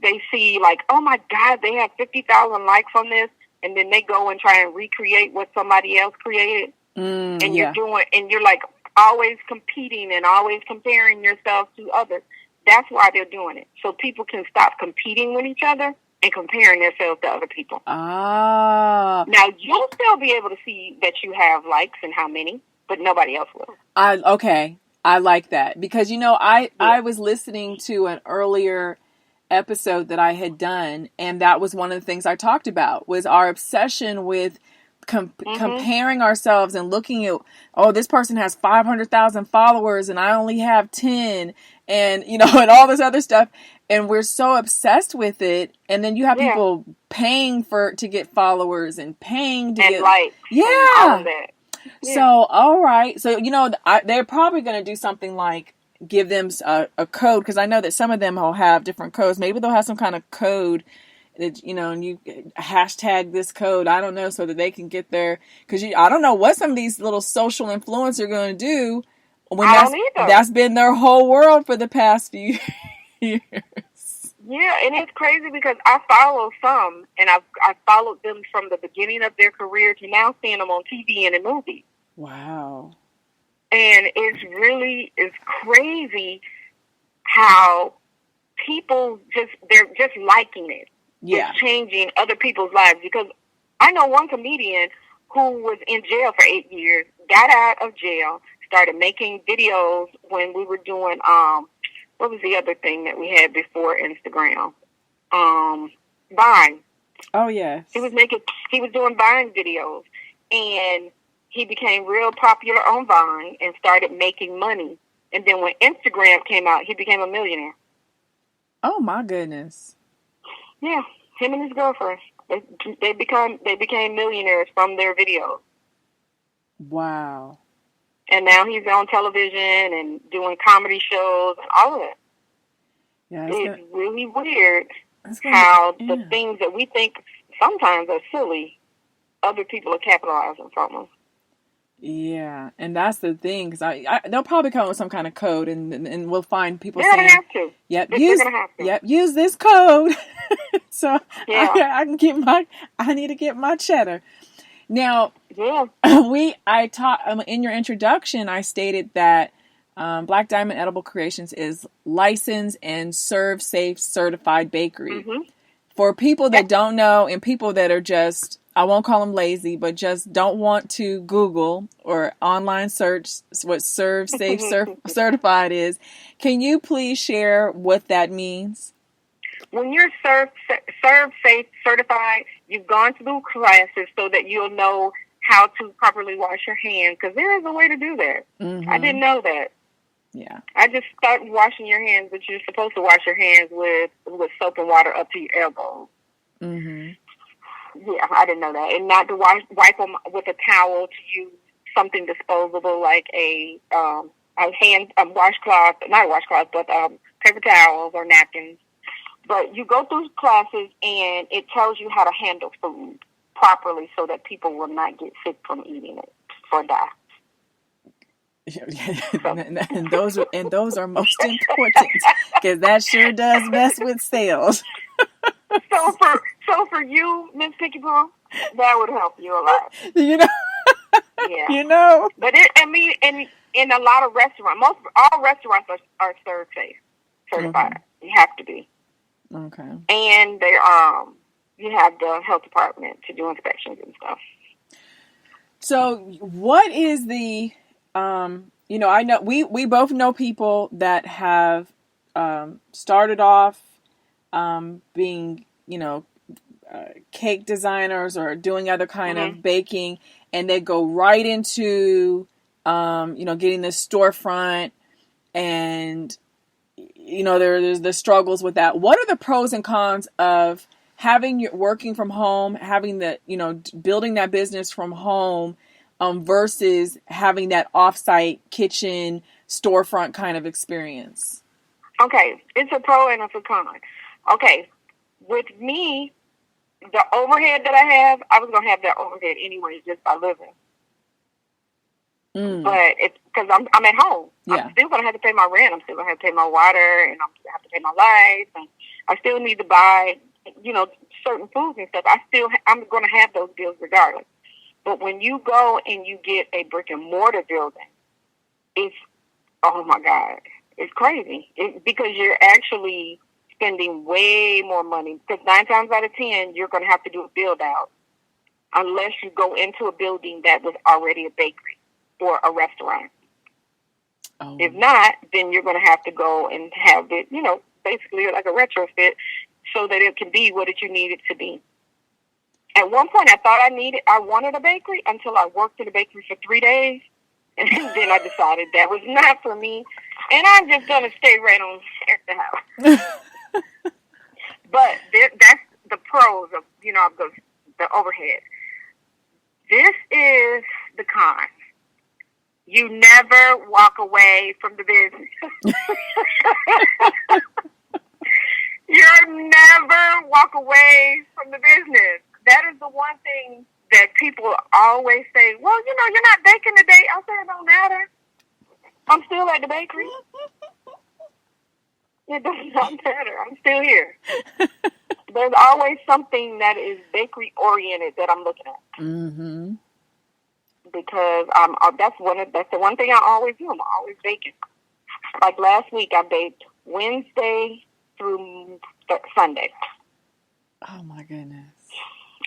they see like, oh my God, they have 50,000 likes on this, and then they go and try and recreate what somebody else created, and you're like always competing and always comparing yourself to others. That's why they're doing it, so people can stop competing with each other and comparing themselves to other people. Now you'll still be able to see that you have likes and how many, but nobody else will. Okay. I like that because, I was listening to an earlier episode that I had done, and that was one of the things I talked about was our obsession with comparing ourselves and looking at, this person has 500,000 followers and I only have 10 and, and all this other stuff. And we're so obsessed with it. And then you have people paying to get followers and paying to get likes. Yeah. And all of that. Yeah. So, all right. So, they're probably going to do something like give them a code, because I know that some of them will have different codes. Maybe they'll have some kind of code that, and you hashtag this code. I don't know, so that they can get there. Because I don't know what some of these little social influencers are going to do when that's been their whole world for the past few years. Yeah, and it's crazy because I follow some, and I followed them from the beginning of their career to now seeing them on TV and in movies. Wow. And it's crazy how people they're just liking it. Yeah. It's changing other people's lives, because I know one comedian who was in jail for 8 years, got out of jail, started making videos when we were doing, what was the other thing that we had before Instagram? Vine. Oh, yes. He was doing Vine videos, and he became real popular on Vine and started making money. And then when Instagram came out, he became a millionaire. Oh my goodness. Yeah, him and his girlfriend. They became millionaires from their videos. Wow. And now he's on television and doing comedy shows and all of it. Yeah, it's really weird how the things that we think sometimes are silly, other people are capitalizing from them. Yeah, and that's the thing, because they'll probably come up with some kind of code, and we'll find people saying, saying, have to. Yep, use this code. So I need to get my cheddar. Now, in your introduction, I stated that Black Diamond Edible Creations is licensed and Serve Safe certified bakery. Mm-hmm. For people that don't know, and people that are just, I won't call them lazy, but just don't want to Google or online search what Serve Safe certified is, can you please share what that means? When you're Serve Safe certified, you've gone through classes so that you'll know how to properly wash your hands, because there is a way to do that. Mm-hmm. I didn't know that. Yeah. I just started washing your hands, but you're supposed to wash your hands with soap and water up to your elbows. Mm-hmm. Yeah, I didn't know that. And not to wipe them with a towel, to use something disposable like a washcloth, not a washcloth, but paper towels or napkins. But you go through classes, and it tells you how to handle food properly so that people will not get sick from eating it or die. And those are most important, because that sure does mess with sales. So for you, Miss Picky Poo, that would help you a lot. Yeah. But in a lot of restaurants, all restaurants are Serve Safe certified. Mm-hmm. You have to be. Okay. And they you have the health department to do inspections and stuff. So what is the I know we both know people that have started off being, cake designers or doing other kind of baking, and they go right into, getting this storefront, and, there's the struggles with that. What are the pros and cons of working from home, having the, building that business from home, versus having that offsite kitchen storefront kind of experience? Okay, it's a pro and it's a con. Okay, with me, the overhead that I was going to have that overhead anyway just by living. But it's because I'm at home. Yeah. I'm still going to have to pay my rent. I'm still going to have to pay my water, and I'm going to have to pay my lights, and I still need to buy, certain foods and stuff. I'm going to have those bills regardless. But when you go and you get a brick and mortar building, it's, oh my God, it's crazy. Because you're actually spending way more money. Because 9 times out of 10, you're going to have to do a build out unless you go into a building that was already a bakery or a restaurant. Oh. If not, then you're going to have to go and have it, basically like a retrofit so that it can be what you need it to be. At one point, I thought I wanted a bakery until I worked in a bakery for 3 days. And then I decided that was not for me. And I'm just going to stay right on at the house. But that's the pros of, the overhead. This is the con. You never walk away from the business. You never walk away from the business. That is the one thing that people always say, well, you're not baking today. I say, it don't matter. I'm still at the bakery. It does not matter. I'm still here. There's always something that is bakery oriented that I'm looking at. Mm-hmm. Because that's the one thing I always do. I'm always baking. Like last week, I baked Wednesday through Sunday. Oh my goodness!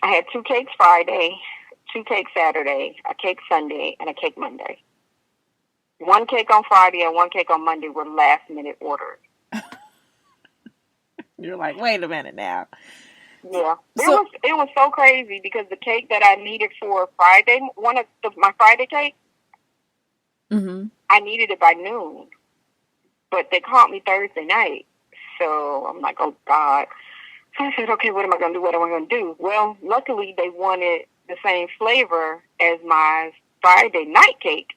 I had 2 cakes Friday, 2 cakes Saturday, a cake Sunday, and a cake Monday. 1 cake on Friday and 1 cake on Monday were last minute orders. You're like, wait a minute now. Yeah, it was so crazy because the cake that I needed for Friday, my Friday cake, I needed it by noon, but they called me Thursday night, so I'm like, oh God. So I said, okay, what am I going to do? What am I going to do? Well, luckily they wanted the same flavor as my Friday night cake.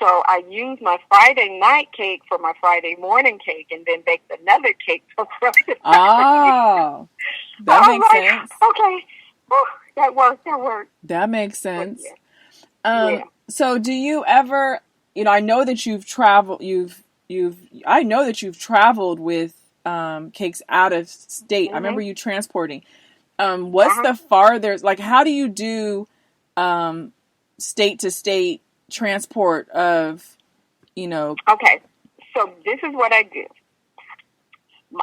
So I used my Friday night cake for my Friday morning cake and then baked another cake for Friday night. Oh, that makes sense. Okay, that worked. That makes sense. Yeah. So do you ever, I know that you've traveled, I know that you've traveled with cakes out of state. I remember you transporting. What's the farthest, like how do you do state to state transport of, Okay, so this is what I do.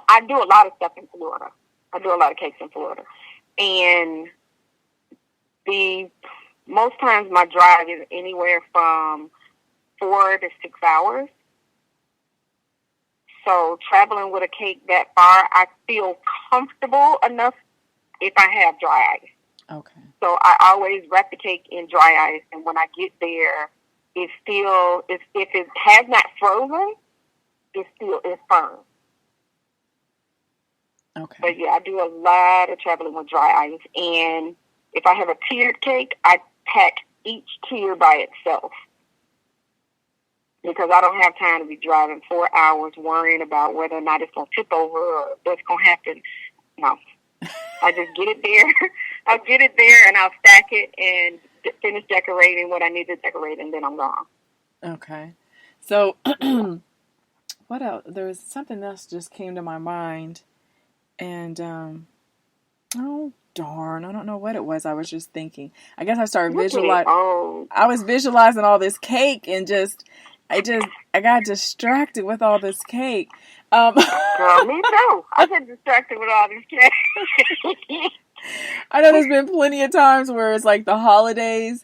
I do a lot of stuff in Florida. I do a lot of cakes in Florida. And most times my drive is anywhere from 4 to 6 hours. So traveling with a cake that far, I feel comfortable enough if I have dry ice. Okay. So I always wrap the cake in dry ice, and when I get there, it's still, if it has not frozen, it still is firm. Okay. But yeah, I do a lot of traveling with dry ice, and if I have a tiered cake, I pack each tier by itself. Because I don't have time to be driving 4 hours worrying about whether or not it's going to tip over or what's going to happen. No. I just get it there. I'll get it there and I'll stack it and finish decorating what I need to decorate, and then I'm gone. Okay. So, what else? There was something else just came to my mind. And, oh, darn. I don't know what it was. I was just thinking. I guess I started visualizing. Oh. I was visualizing all this cake and I got distracted with all this cake. Girl, me too. I get distracted with all this cake. I know there's been plenty of times where it's like the holidays,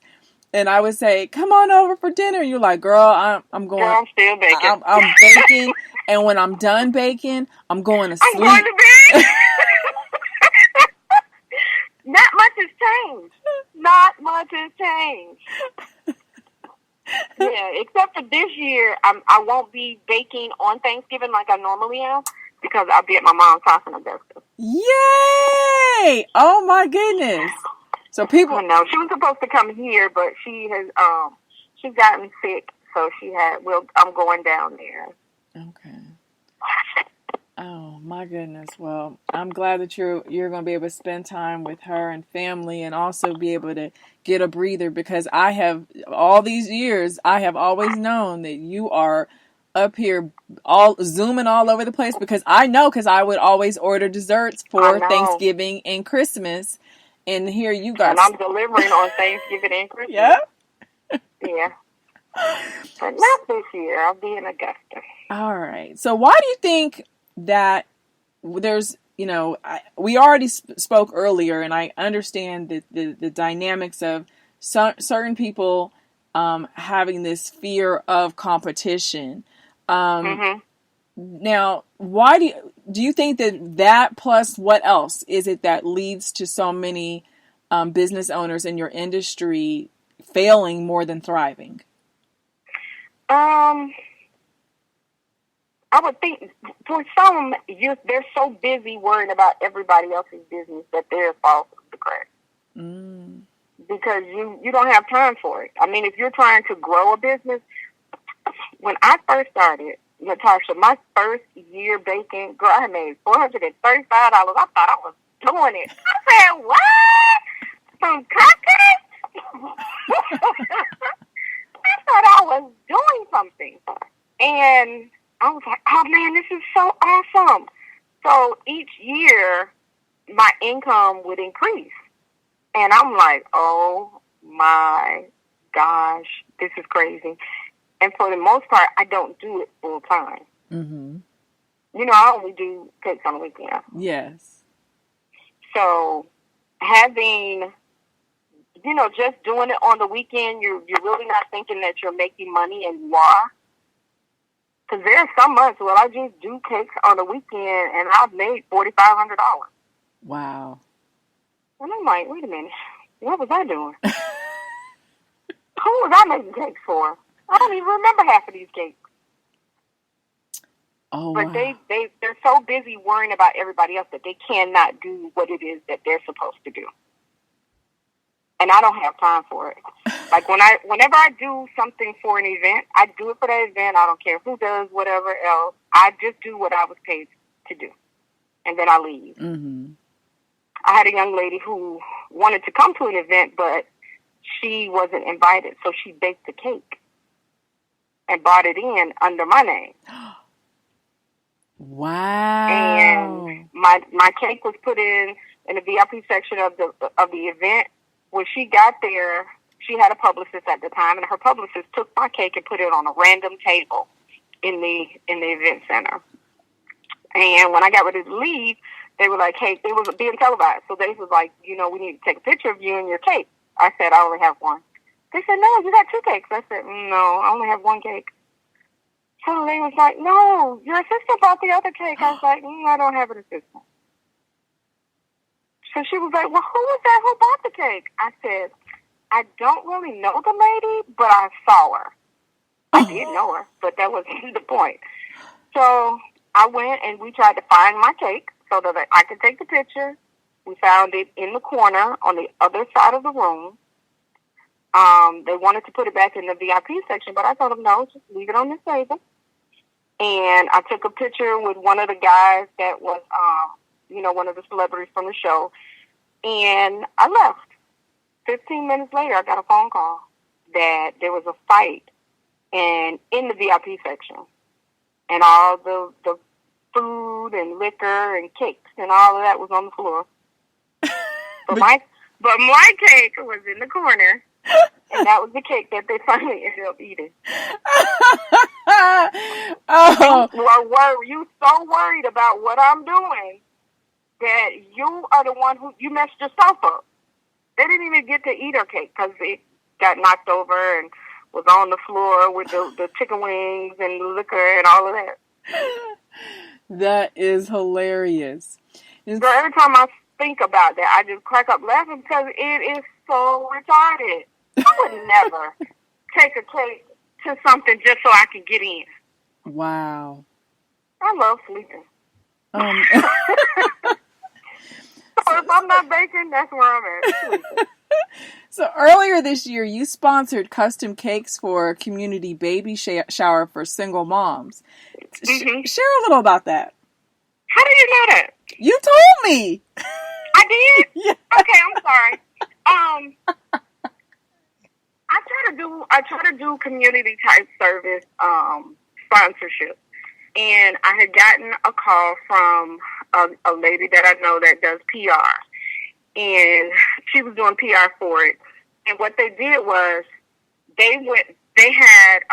and I would say, "Come on over for dinner." You're like, "Girl, I'm going. Girl, I'm still baking. I'm baking, and when I'm done baking, I'm going to sleep." I'm going to bed. Not much has changed. Not much has changed. Yeah, except for this year, I won't be baking on Thanksgiving like I normally am because I'll be at my mom's house in Augusta. Yay! Oh my goodness! So people, I know she was supposed to come here, but she has she's gotten sick, so I'm going down there. Okay. Oh my goodness. Well, I'm glad that you're going to be able to spend time with her and family and also be able to get a breather, because I have all these years I have always known that you are up here all zooming all over the place, because I would always order desserts for Thanksgiving and Christmas, and here you got, and I'm delivering on Thanksgiving and Christmas. Yeah. Yeah. But not this year. I'll be in Augusta. All right. So why do you think that there's, we already spoke earlier, and I understand the dynamics of certain people having this fear of competition. Now, why do you think that plus what else is it that leads to so many business owners in your industry failing more than thriving? I would think for some, they're so busy worrying about everybody else's business that they're falling through the cracks. Because you don't have time for it. I mean, if you're trying to grow a business, when I first started, Natasha, my first year baking, girl, I made $435. I thought I was doing it. I said, what? Some cupcakes? I thought I was doing something. And I was like, oh man, this is so awesome. So each year, my income would increase. And I'm like, oh my gosh, this is crazy. And for the most part, I don't do it full time. I only do cakes on the weekend. Yes. So having, just doing it on the weekend, you're really not thinking that you're making money, and you are. Because there are some months where I just do cakes on the weekend, and I've made $4,500. Wow. And I'm like, wait a minute, what was I doing? Who was I making cakes for? I don't even remember half of these cakes. Oh, but wow. they're so busy worrying about everybody else that they cannot do what it is that they're supposed to do. And I don't have time for it. Like whenever I do something for an event, I do it for that event. I don't care who does whatever else. I just do what I was paid to do. And then I leave. I had a young lady who wanted to come to an event, but she wasn't invited. So she baked a cake and brought it in under my name. Wow. And my cake was put in the VIP section of the event. When she got there, she had a publicist at the time, and her publicist took my cake and put it on a random table in the event center. And when I got ready to leave, they were like, hey, it was being televised. So they was like, we need to take a picture of you and your cake. I said, I only have one. They said, no, you got two cakes. I said, no, I only have one cake. So they was like, no, your assistant bought the other cake. I was like, I don't have an assistant. So she was like, well, who was that who bought the cake? I said, I don't really know the lady, but I saw her. I did know her, but that wasn't the point. So I went and we tried to find my cake so that I could take the picture. We found it in the corner on the other side of the room. They wanted to put it back in the VIP section, but I told them, no, just leave it on this table. And I took a picture with one of the guys that was, one of the celebrities from the show. And I left. 15 minutes later, I got a phone call that there was a fight in the VIP section. And all the food and liquor and cakes and all of that was on the floor. But my cake was in the corner. And that was the cake that they finally ended up eating. Oh. You so worried about what I'm doing that you are the one who, you messed yourself up. They didn't even get to eat her cake because it got knocked over and was on the floor with the chicken wings and the liquor and all of that. That is hilarious. So every time I think about that, I just crack up laughing because it is so retarded. I would never take a cake to something just so I can get in. Wow. I love sleeping. So if I'm not baking, that's where I'm at. Sleeping. So earlier this year, you sponsored custom cakes for a community baby shower for single moms. Mm-hmm. Share a little about that. How do you know that? You told me. I did? Yeah. Okay, I'm sorry. I try to do community type service sponsorship, and I had gotten a call from a lady that I know that does PR, and she was doing PR for it. And what they did was they had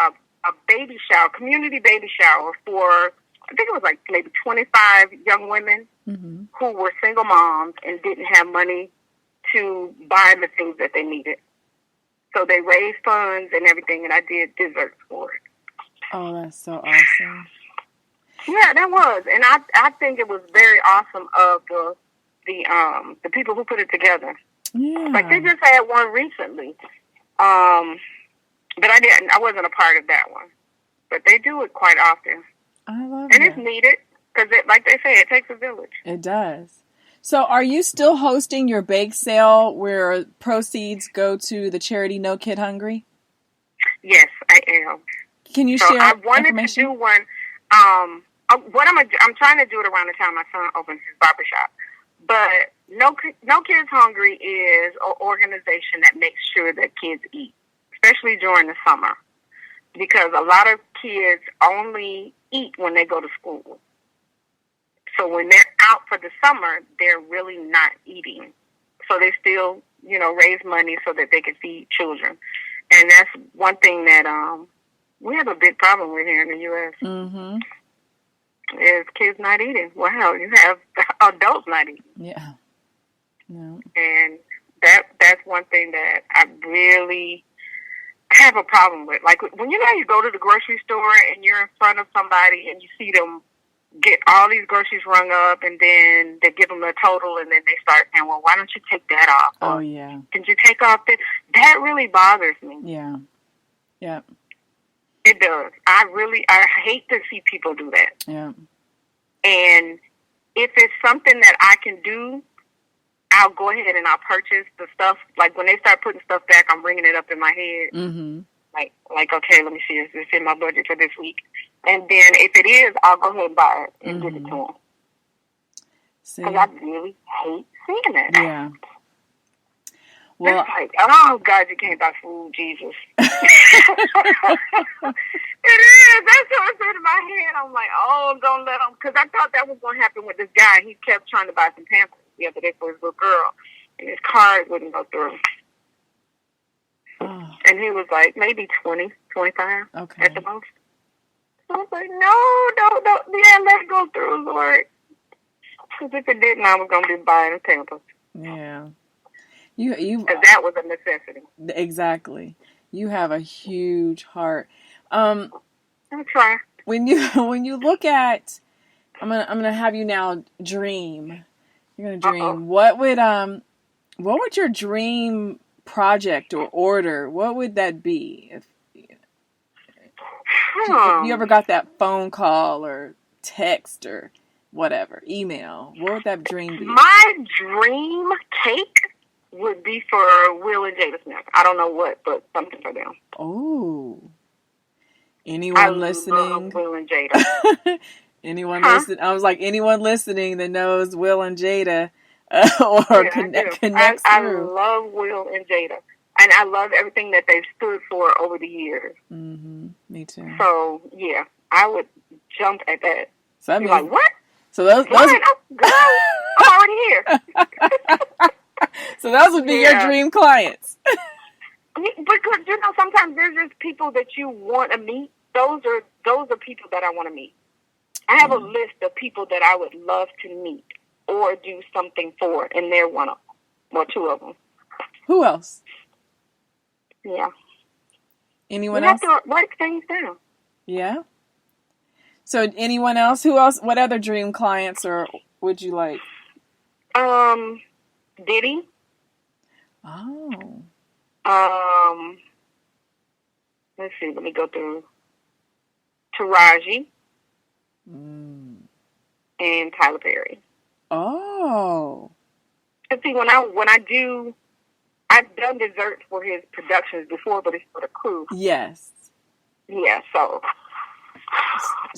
a baby shower, community baby shower for, I think it was like maybe 25 young women who were single moms and didn't have money to buy the things that they needed. So they raised funds and everything, and I did desserts for it. Oh, that's so awesome. Yeah, that was. And I think it was very awesome of the people who put it together. Yeah. Like they just had one recently. But I wasn't a part of that one. But they do it quite often. I love and it. It's needed because, like they say, it takes a village. It does. So are you still hosting your bake sale where proceeds go to the charity No Kid Hungry? Yes, I am. Can you share I wanted information? to do one. What I'm trying to do it around the time my son opens his barbershop. But No Kids Hungry is an organization that makes sure that kids eat, especially during the summer, because a lot of kids only eat when they go to school. So when they're out for the summer, they're really not eating. So they still, raise money so that they can feed children. And that's one thing that we have a big problem with here in the U.S. Mm-hmm. Is kids not eating. Wow, you have adults not eating. Yeah. No. And that's one thing that I really have a problem with. Like when you go to the grocery store and you're in front of somebody and you see them get all these groceries rung up, and then they give them a total, and then they start saying, well, why don't you take that off? Oh, yeah. Can you take off this? That really bothers me. Yeah. Yeah. It does. I hate to see people do that. Yeah. And if it's something that I can do, I'll go ahead and I'll purchase the stuff. Like when they start putting stuff back, I'm bringing it up in my head. Mm-hmm. Like, okay, let me see, is this in my budget for this week? And then if it is, I'll go ahead and buy it and give it to them. Because I really hate seeing it. Yeah. Well, it's like, oh, God, you can't buy food, Jesus. It is. That's what I said in my head. I'm like, oh, don't let them. Because I thought that was going to happen with this guy. He kept trying to buy some Pampers the other day for his little girl. And his card wouldn't go through. oh, And he was like, maybe 20, 25 okay. at the most. So I was like, no. Yeah, let it go through, Lord. Because if it didn't, I was going to be buying a Pampers. Yeah. You Because that was a necessity. Exactly. You have a huge heart. I'm trying. When you look at, I'm gonna have you now dream. You're gonna dream. Uh-oh. What would your dream project or order? What would that be? If you ever got that phone call or text or whatever, email, what would that dream be? My dream cake would be for Will and Jada Smith. I don't know what, but something for them. Oh. Anyone listening? Love Will and Jada. Anyone listening? I was like, anyone listening that knows Will and Jada connects through. I love Will and Jada. And I love everything that they've stood for over the years. Mm-hmm. Me too. So, yeah, I would jump at that. So that means, like, what? So those girl, I'm already here. So those would be your dream clients. Because, sometimes there's just people that you want to meet. Those are people that I want to meet. I have a list of people that I would love to meet or do something for, and they're one of them, or two of them. Who else? Yeah. Anyone else? You have to write things down. Yeah. So anyone else? Who else? What other dream clients or would you like? Diddy. Oh. Let's see. Let me go through. Taraji. And Tyler Perry. Oh. And see, I've done desserts for his productions before, but it's for the crew. Yes. Yeah, so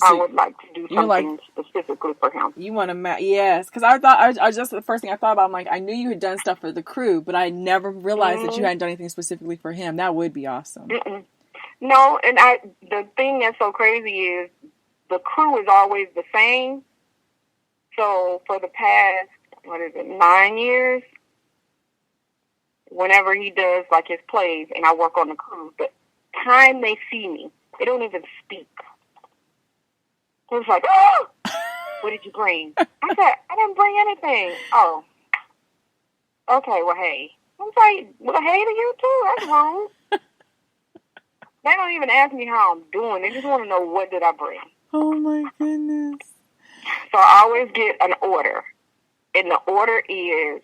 I would like to do something specifically for him. You want to yes, because I thought I just the first thing I thought about. I'm like, I knew you had done stuff for the crew, but I never realized that you hadn't done anything specifically for him. That would be awesome. No, and the thing that's so crazy is the crew is always the same. So for the past 9 years, whenever he does like his plays, and I work on the crew, the time they see me, they don't even speak. It's like, oh, what did you bring? I said, I didn't bring anything. Oh, okay, well, hey. I was like, well, hey to you too. That's wrong. They don't even ask me how I'm doing. They just want to know what did I bring. Oh my goodness. So I always get an order. And the order is,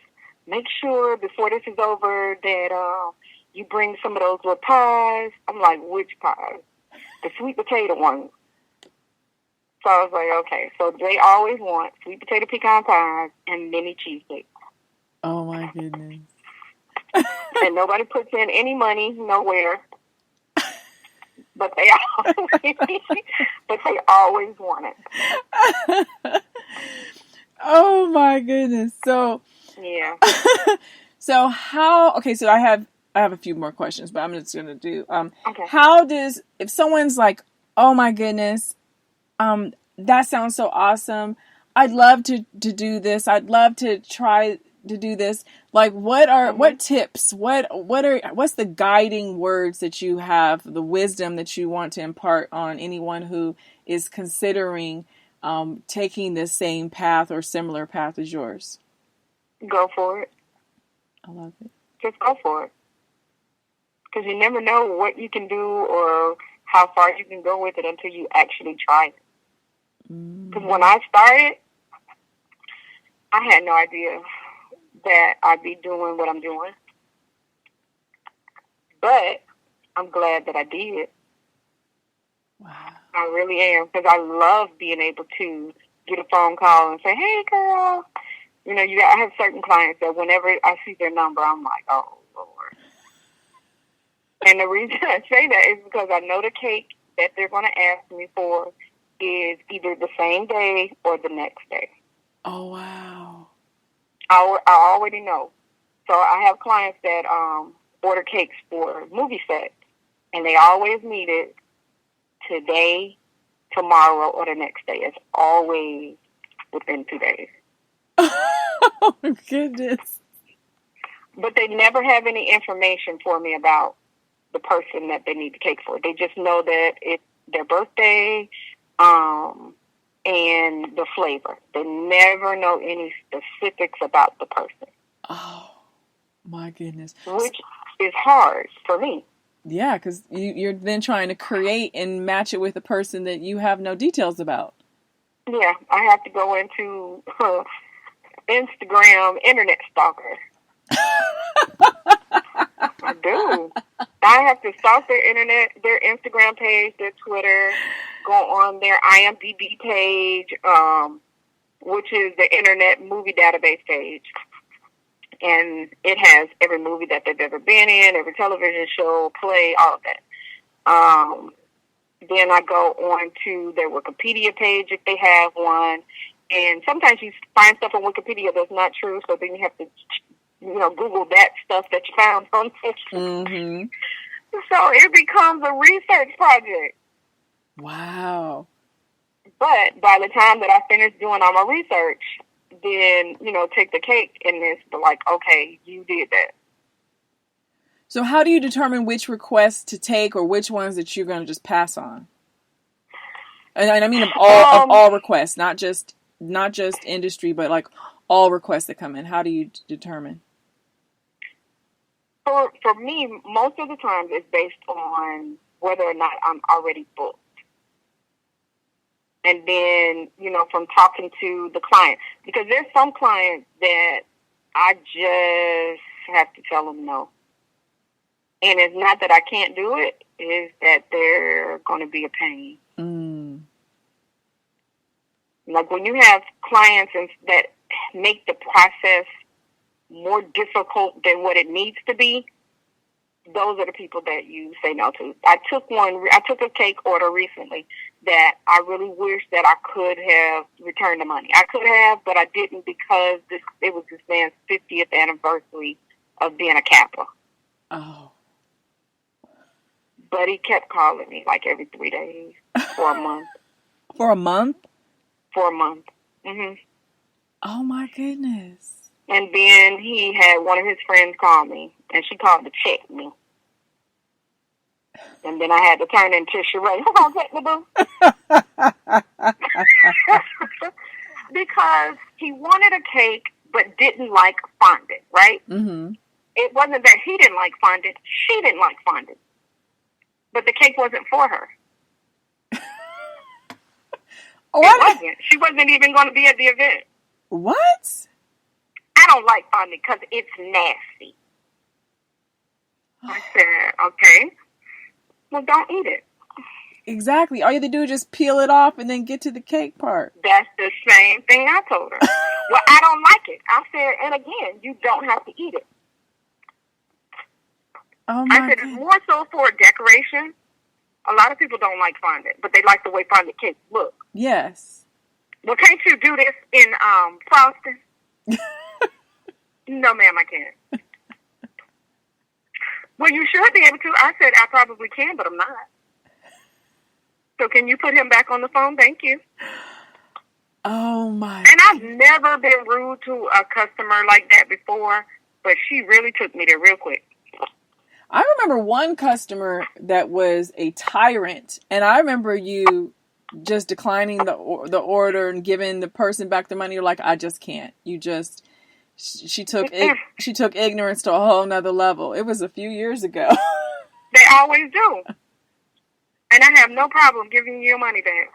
make sure before this is over that you bring some of those little pies. I'm like, which pies? The sweet potato ones. So I was like, okay. So they always want sweet potato pecan pies and mini cheesecakes. Oh my goodness. And nobody puts in any money nowhere. But they always want it. Oh my goodness. So yeah. So so I have a few more questions, but I'm just gonna do okay. How does, if someone's like, oh my goodness, that sounds so awesome, I'd love to do this, I'd love to try to do this, like what tips, what's the guiding words that you have, the wisdom that you want to impart on anyone who is considering taking the same path or similar path as yours? Go for it. I love it. Just go for it. Because you never know what you can do or how far you can go with it until you actually try it. Because when I started, I had no idea that I'd be doing what I'm doing. But I'm glad that I did. Wow. I really am. Because I love being able to get a phone call and say, hey, girl. You know, I have certain clients that whenever I see their number, I'm like, oh, Lord. And the reason I say that is because I know the cake that they're going to ask me for is either the same day or the next day. Oh, wow. I already know. So I have clients that order cakes for movie sets, and they always need it today, tomorrow, or the next day. It's always within 2 days. Oh, my goodness. But they never have any information for me about the person that they need the cake for. They just know that it's their birthday and the flavor. They never know any specifics about the person. Oh, my goodness. Which is hard for me. Yeah, because you're then trying to create and match it with a person that you have no details about. Yeah, I have to go into Instagram internet stalker. I do. I have to stalk their internet, their Instagram page, their Twitter, go on their IMDb page, which is the Internet Movie Database page. And it has every movie that they've ever been in, every television show, play, all of that. Then I go on to their Wikipedia page if they have one. And sometimes you find stuff on Wikipedia that's not true, so then you have to, Google that stuff that you found on there. Mm-hmm. So it becomes a research project. Wow. But by the time that I finish doing all my research, then, take the cake and it's like, okay, you did that. So how do you determine which requests to take or which ones that you're going to just pass on? And I mean of all requests, not just industry, but like all requests that come in. How do you determine? For me, most of the time it's based on whether or not I'm already booked. And then, from talking to the client, because there's some clients that I just have to tell them no. And it's not that I can't do it, it's that they're going to be a pain. Mm. Like when you have clients that make the process more difficult than what it needs to be, those are the people that you say no to. I took a cake order recently that I really wish that I could have returned the money. I could have, but I didn't because it was this man's 50th anniversary of being a Kappa. Oh. But he kept calling me like every 3 days for a month. For a month? For a month. Mm-hmm. Oh, my goodness. And then he had one of his friends call me, and she called to check me. And then I had to turn into Sheree. Who gonna check me, boo? Because he wanted a cake, but didn't like fondant, right? Mm-hmm. It wasn't that he didn't like fondant. She didn't like fondant. But the cake wasn't for her. It wasn't. She wasn't even going to be at the event. What? I don't like fondant because it's nasty. I said, okay, well, don't eat it. Exactly. All you have to do is just peel it off and then get to the cake part. That's the same thing I told her. Well, I don't like it. I said, and again, you don't have to eat it. Oh my I said, it's more so for decoration. A lot of people don't like fondant, but they like the way fondant cakes look. Yes. Well, can't you do this in frosting? No, ma'am, I can't. Well, you should be able to. I said, I probably can, but I'm not. So can you put him back on the phone? Thank you. Oh, my. And I've never been rude to a customer like that before, but she really took me there real quick. I remember one customer that was a tyrant, and I remember you just declining the order and giving the person back the money. You're like, I just can't. She took ignorance to a whole nother level. It was a few years ago. They always do. And I have no problem giving you your money back.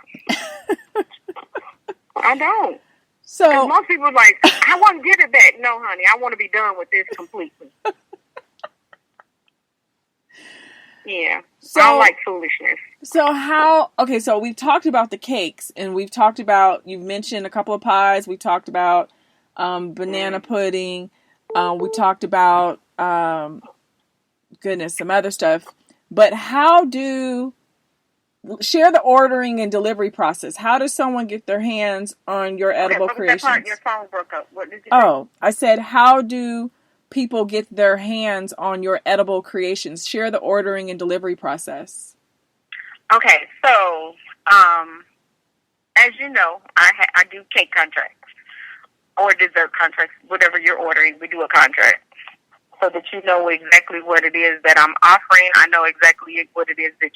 I don't. So most people are like, I want to give it back. No, honey, I want to be done with this completely. Yeah. So, I don't like foolishness. So we've talked about the cakes, and we've talked about, you've mentioned a couple of pies. We've talked about banana pudding. We talked about, some other stuff. But share the ordering and delivery process. How does someone get their hands on your edible creations? That part? Your phone broke up. What did you say? Oh, I said, how do people get their hands on your edible creations? Share the ordering and delivery process. Okay, so as you know, I do cake contracts or dessert contracts, whatever you're ordering. We do a contract so that you know exactly what it is that I'm offering. I know exactly what it is that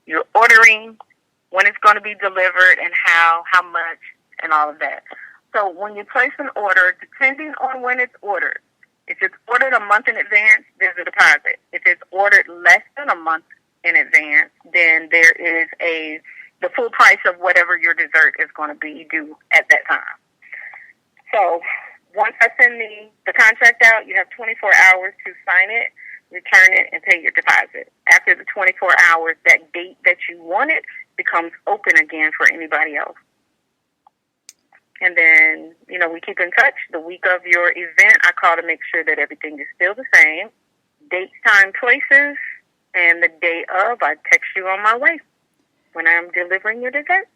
you're ordering, when it's going to be delivered, and how much, and all of that. So when you place an order, depending on when it's ordered, if it's ordered a month in advance, there's a deposit. If it's ordered less than a month in advance, then there is the full price of whatever your dessert is going to be due at that time. So once I send the contract out, you have 24 hours to sign it, return it, and pay your deposit. After the 24 hours, that date that you wanted becomes open again for anybody else. And then, we keep in touch. The week of your event, I call to make sure that everything is still the same. Dates, time, places, and the day of, I text you on my way when I'm delivering your dessert.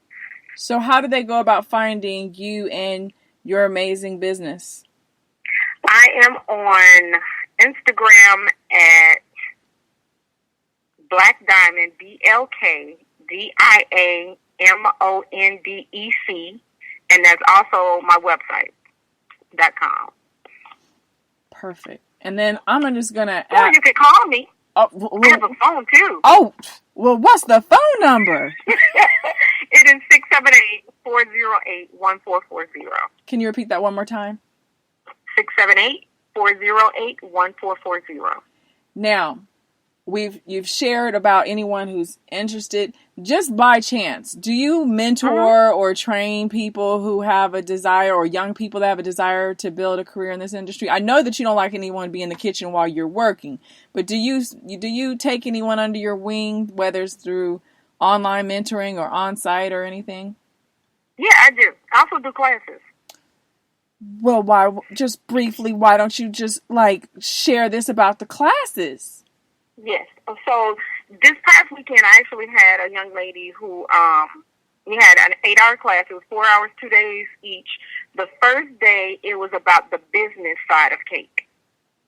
So how do they go about finding you and your amazing business? I am on Instagram at Black Diamond, BLKDIAMONDEC, and that's also my website.com. Perfect. And then I'm just gonna. Or you can call me. Oh, I have a phone too. Oh, well, what's the phone number? It is 678-408-1440. Can you repeat that one more time? 678-408-1440. Now, you've shared about anyone who's interested. Just by chance, do you mentor or train people who have a desire, or young people that have a desire to build a career in this industry? I know that you don't like anyone to be in the kitchen while you're working, but do you take anyone under your wing, whether it's through online mentoring or on-site or anything? Yeah, I do. I also do classes. Well, just briefly, why don't you just share this about the classes? Yes. So this past weekend, I actually had a young lady who, we had an 8-hour class. It was 4 hours, 2 days each. The first day, it was about the business side of cake.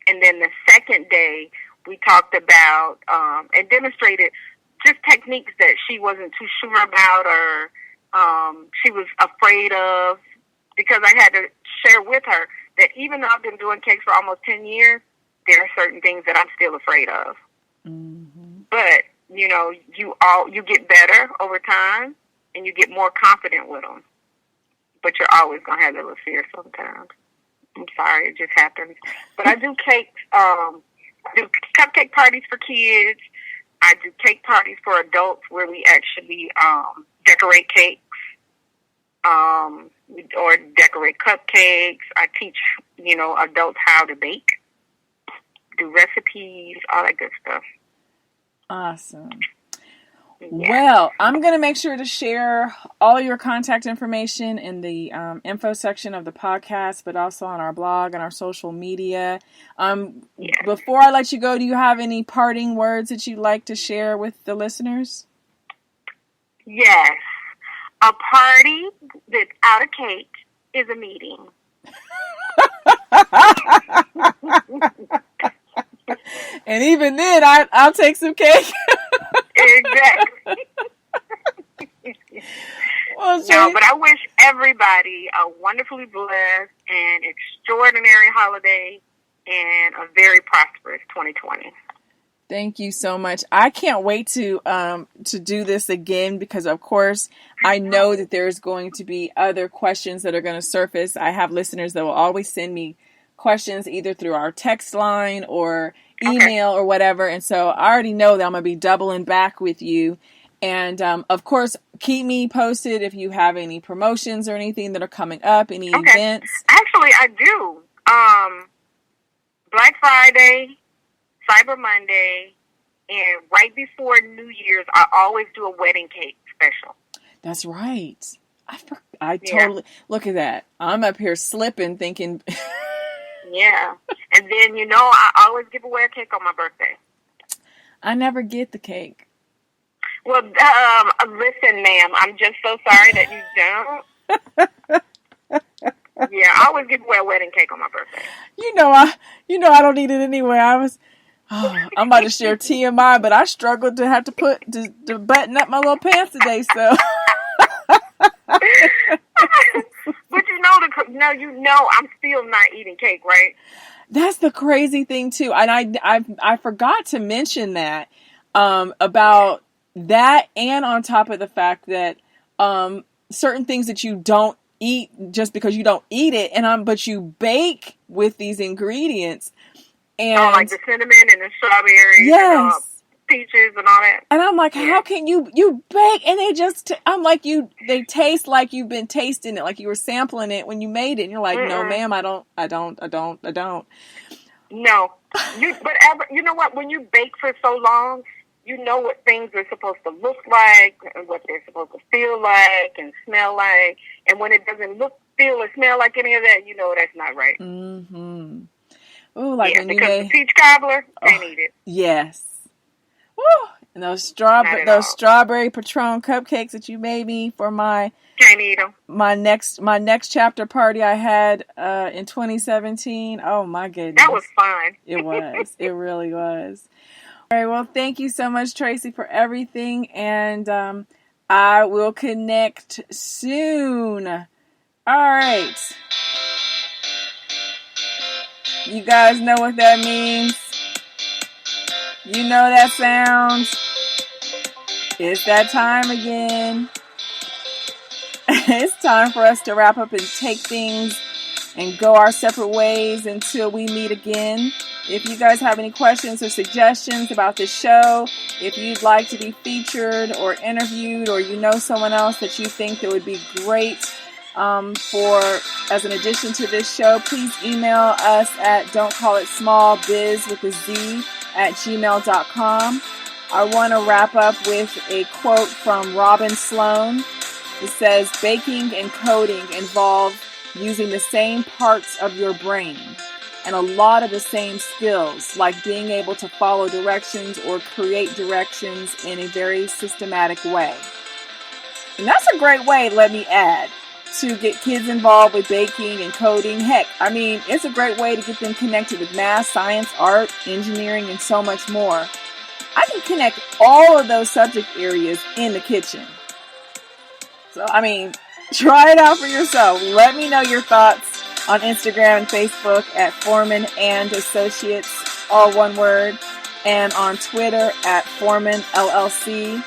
And then the second day, we talked about, and demonstrated just techniques that she wasn't too sure about, or she was afraid of, because I had to share with her that even though I've been doing cakes for almost 10 years, there are certain things that I'm still afraid of. Mm-hmm. But, you get better over time, and you get more confident with them. But you're always going to have a little fear sometimes. I'm sorry, it just happens. But I do cakes, I do cupcake parties for kids. I do cake parties for adults where we actually decorate cakes, or decorate cupcakes. I teach, adults how to bake, do recipes, all that good stuff. Awesome. Yeah. Well, I'm going to make sure to share all your contact information in the info section of the podcast, but also on our blog and our social media. Before I let you go, do you have any parting words that you'd like to share with the listeners? Yes. A party without a cake is a meeting. And even then, I'll take some cake. Exactly. Well, but I wish everybody a wonderfully blessed and extraordinary holiday and a very prosperous 2020. Thank you so much. I can't wait to do this again, because of course I know that there's going to be other questions that are going to surface. I have listeners that will always send me questions either through our text line or email or whatever. And so I already know that I'm going to be doubling back with you. And of course, keep me posted if you have any promotions or anything that are coming up, any events. Actually, I do. Black Friday, Cyber Monday, and right before New Year's, I always do a wedding cake special. That's right. I totally, look at that. I'm up here slipping thinking. Yeah. And then, I always give away a cake on my birthday. I never get the cake. Well, listen, ma'am, I'm just so sorry that you don't. Yeah, I always give away a wedding cake on my birthday. I don't need it anyway. I'm about to share TMI, but I struggled to have to button up my little pants today, so. But I'm still not eating cake, right? That's the crazy thing too, and I forgot to mention that about that, and on top of the fact that certain things that you don't eat just because you don't eat it, but you bake with these ingredients, and like the cinnamon and the strawberries, yes. And peaches and all that. And I'm like, how can you bake? And I'm like, they taste like you've been tasting it, like you were sampling it when you made it. And you're like, no, ma'am, I don't. No, but you know what? When you bake for so long, you know what things are supposed to look like, and what they're supposed to feel like and smell like. And when it doesn't look, feel, or smell like any of that, that's not right. Mm-hmm. Oh, like when because the peach cobbler, can't eat it. Yes. Woo! And those strawberry Patron cupcakes that you made me for my can't eat them. My next chapter party I had in 2017. Oh my goodness, that was fun. It was. It really was. All right. Well, thank you so much, Tracey, for everything, and I will connect soon. All right. You guys know what that means. You know that sound. It's that time again. It's time for us to wrap up and take things and go our separate ways until we meet again. If you guys have any questions or suggestions about this show, if you'd like to be featured or interviewed, or you know someone else that you think that would be great for as an addition to this show, please email us at don'tcallitsmallbiz@gmail.com. I want to wrap up with a quote from Robin Sloan. It says, baking and coding involve using the same parts of your brain and a lot of the same skills, like being able to follow directions or create directions in a very systematic way. And that's a great way, let me add, to get kids involved with baking and coding. Heck, I mean, it's a great way to get them connected with math, science, art, engineering, and so much more. I can connect all of those subject areas in the kitchen. So, I mean, try it out for yourself. Let me know your thoughts on Instagram and Facebook at Foreman and Associates, all one word, and on Twitter at Foreman LLC.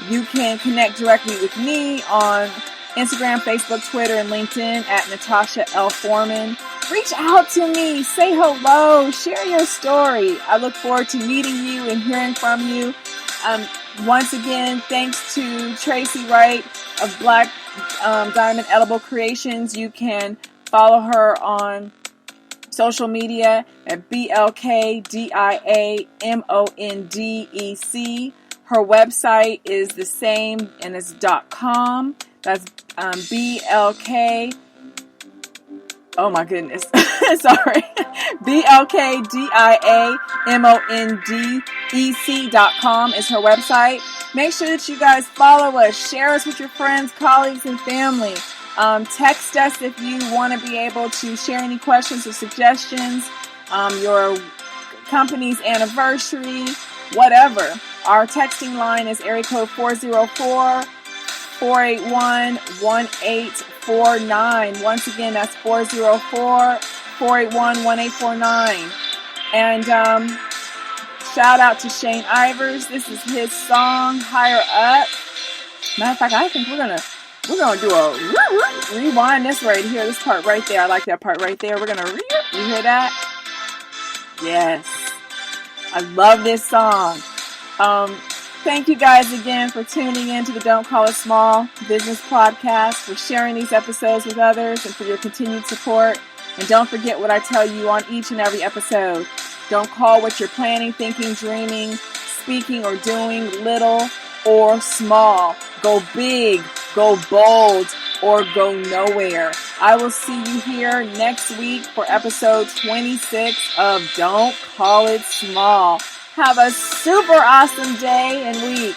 You can connect directly with me on Instagram, Facebook, Twitter, and LinkedIn at Natasha L. Foreman. Reach out to me. Say hello. Share your story. I look forward to meeting you and hearing from you. Once again, thanks to Tracey Wright of Black Diamond Edible Creations. You can follow her on social media at BLKDIAMONDEC. Her website is the same, and it's .com. That's BLK. Oh my goodness. Sorry. BLKDIAMONDEC.com is her website. Make sure that you guys follow us. Share us with your friends, colleagues, and family. Text us if you want to be able to share any questions or suggestions, your company's anniversary, whatever. Our texting line is area code 404-481-1849. Once again, that's 404-481-1849. And shout out to Shane Ivers. This is his song, Higher Up. Matter of fact, I think we're gonna do a rewind this right here. This part right there. I like that part right there. We're gonna you hear that? Yes. I love this song. Thank you guys again for tuning in to the Don't Call It Small Business Podcast, for sharing these episodes with others, and for your continued support. And don't forget what I tell you on each and every episode. Don't call what you're planning, thinking, dreaming, speaking, or doing little or small. Go big, go bold, or go nowhere. I will see you here next week for episode 26 of Don't Call It Small. Have a super awesome day and week.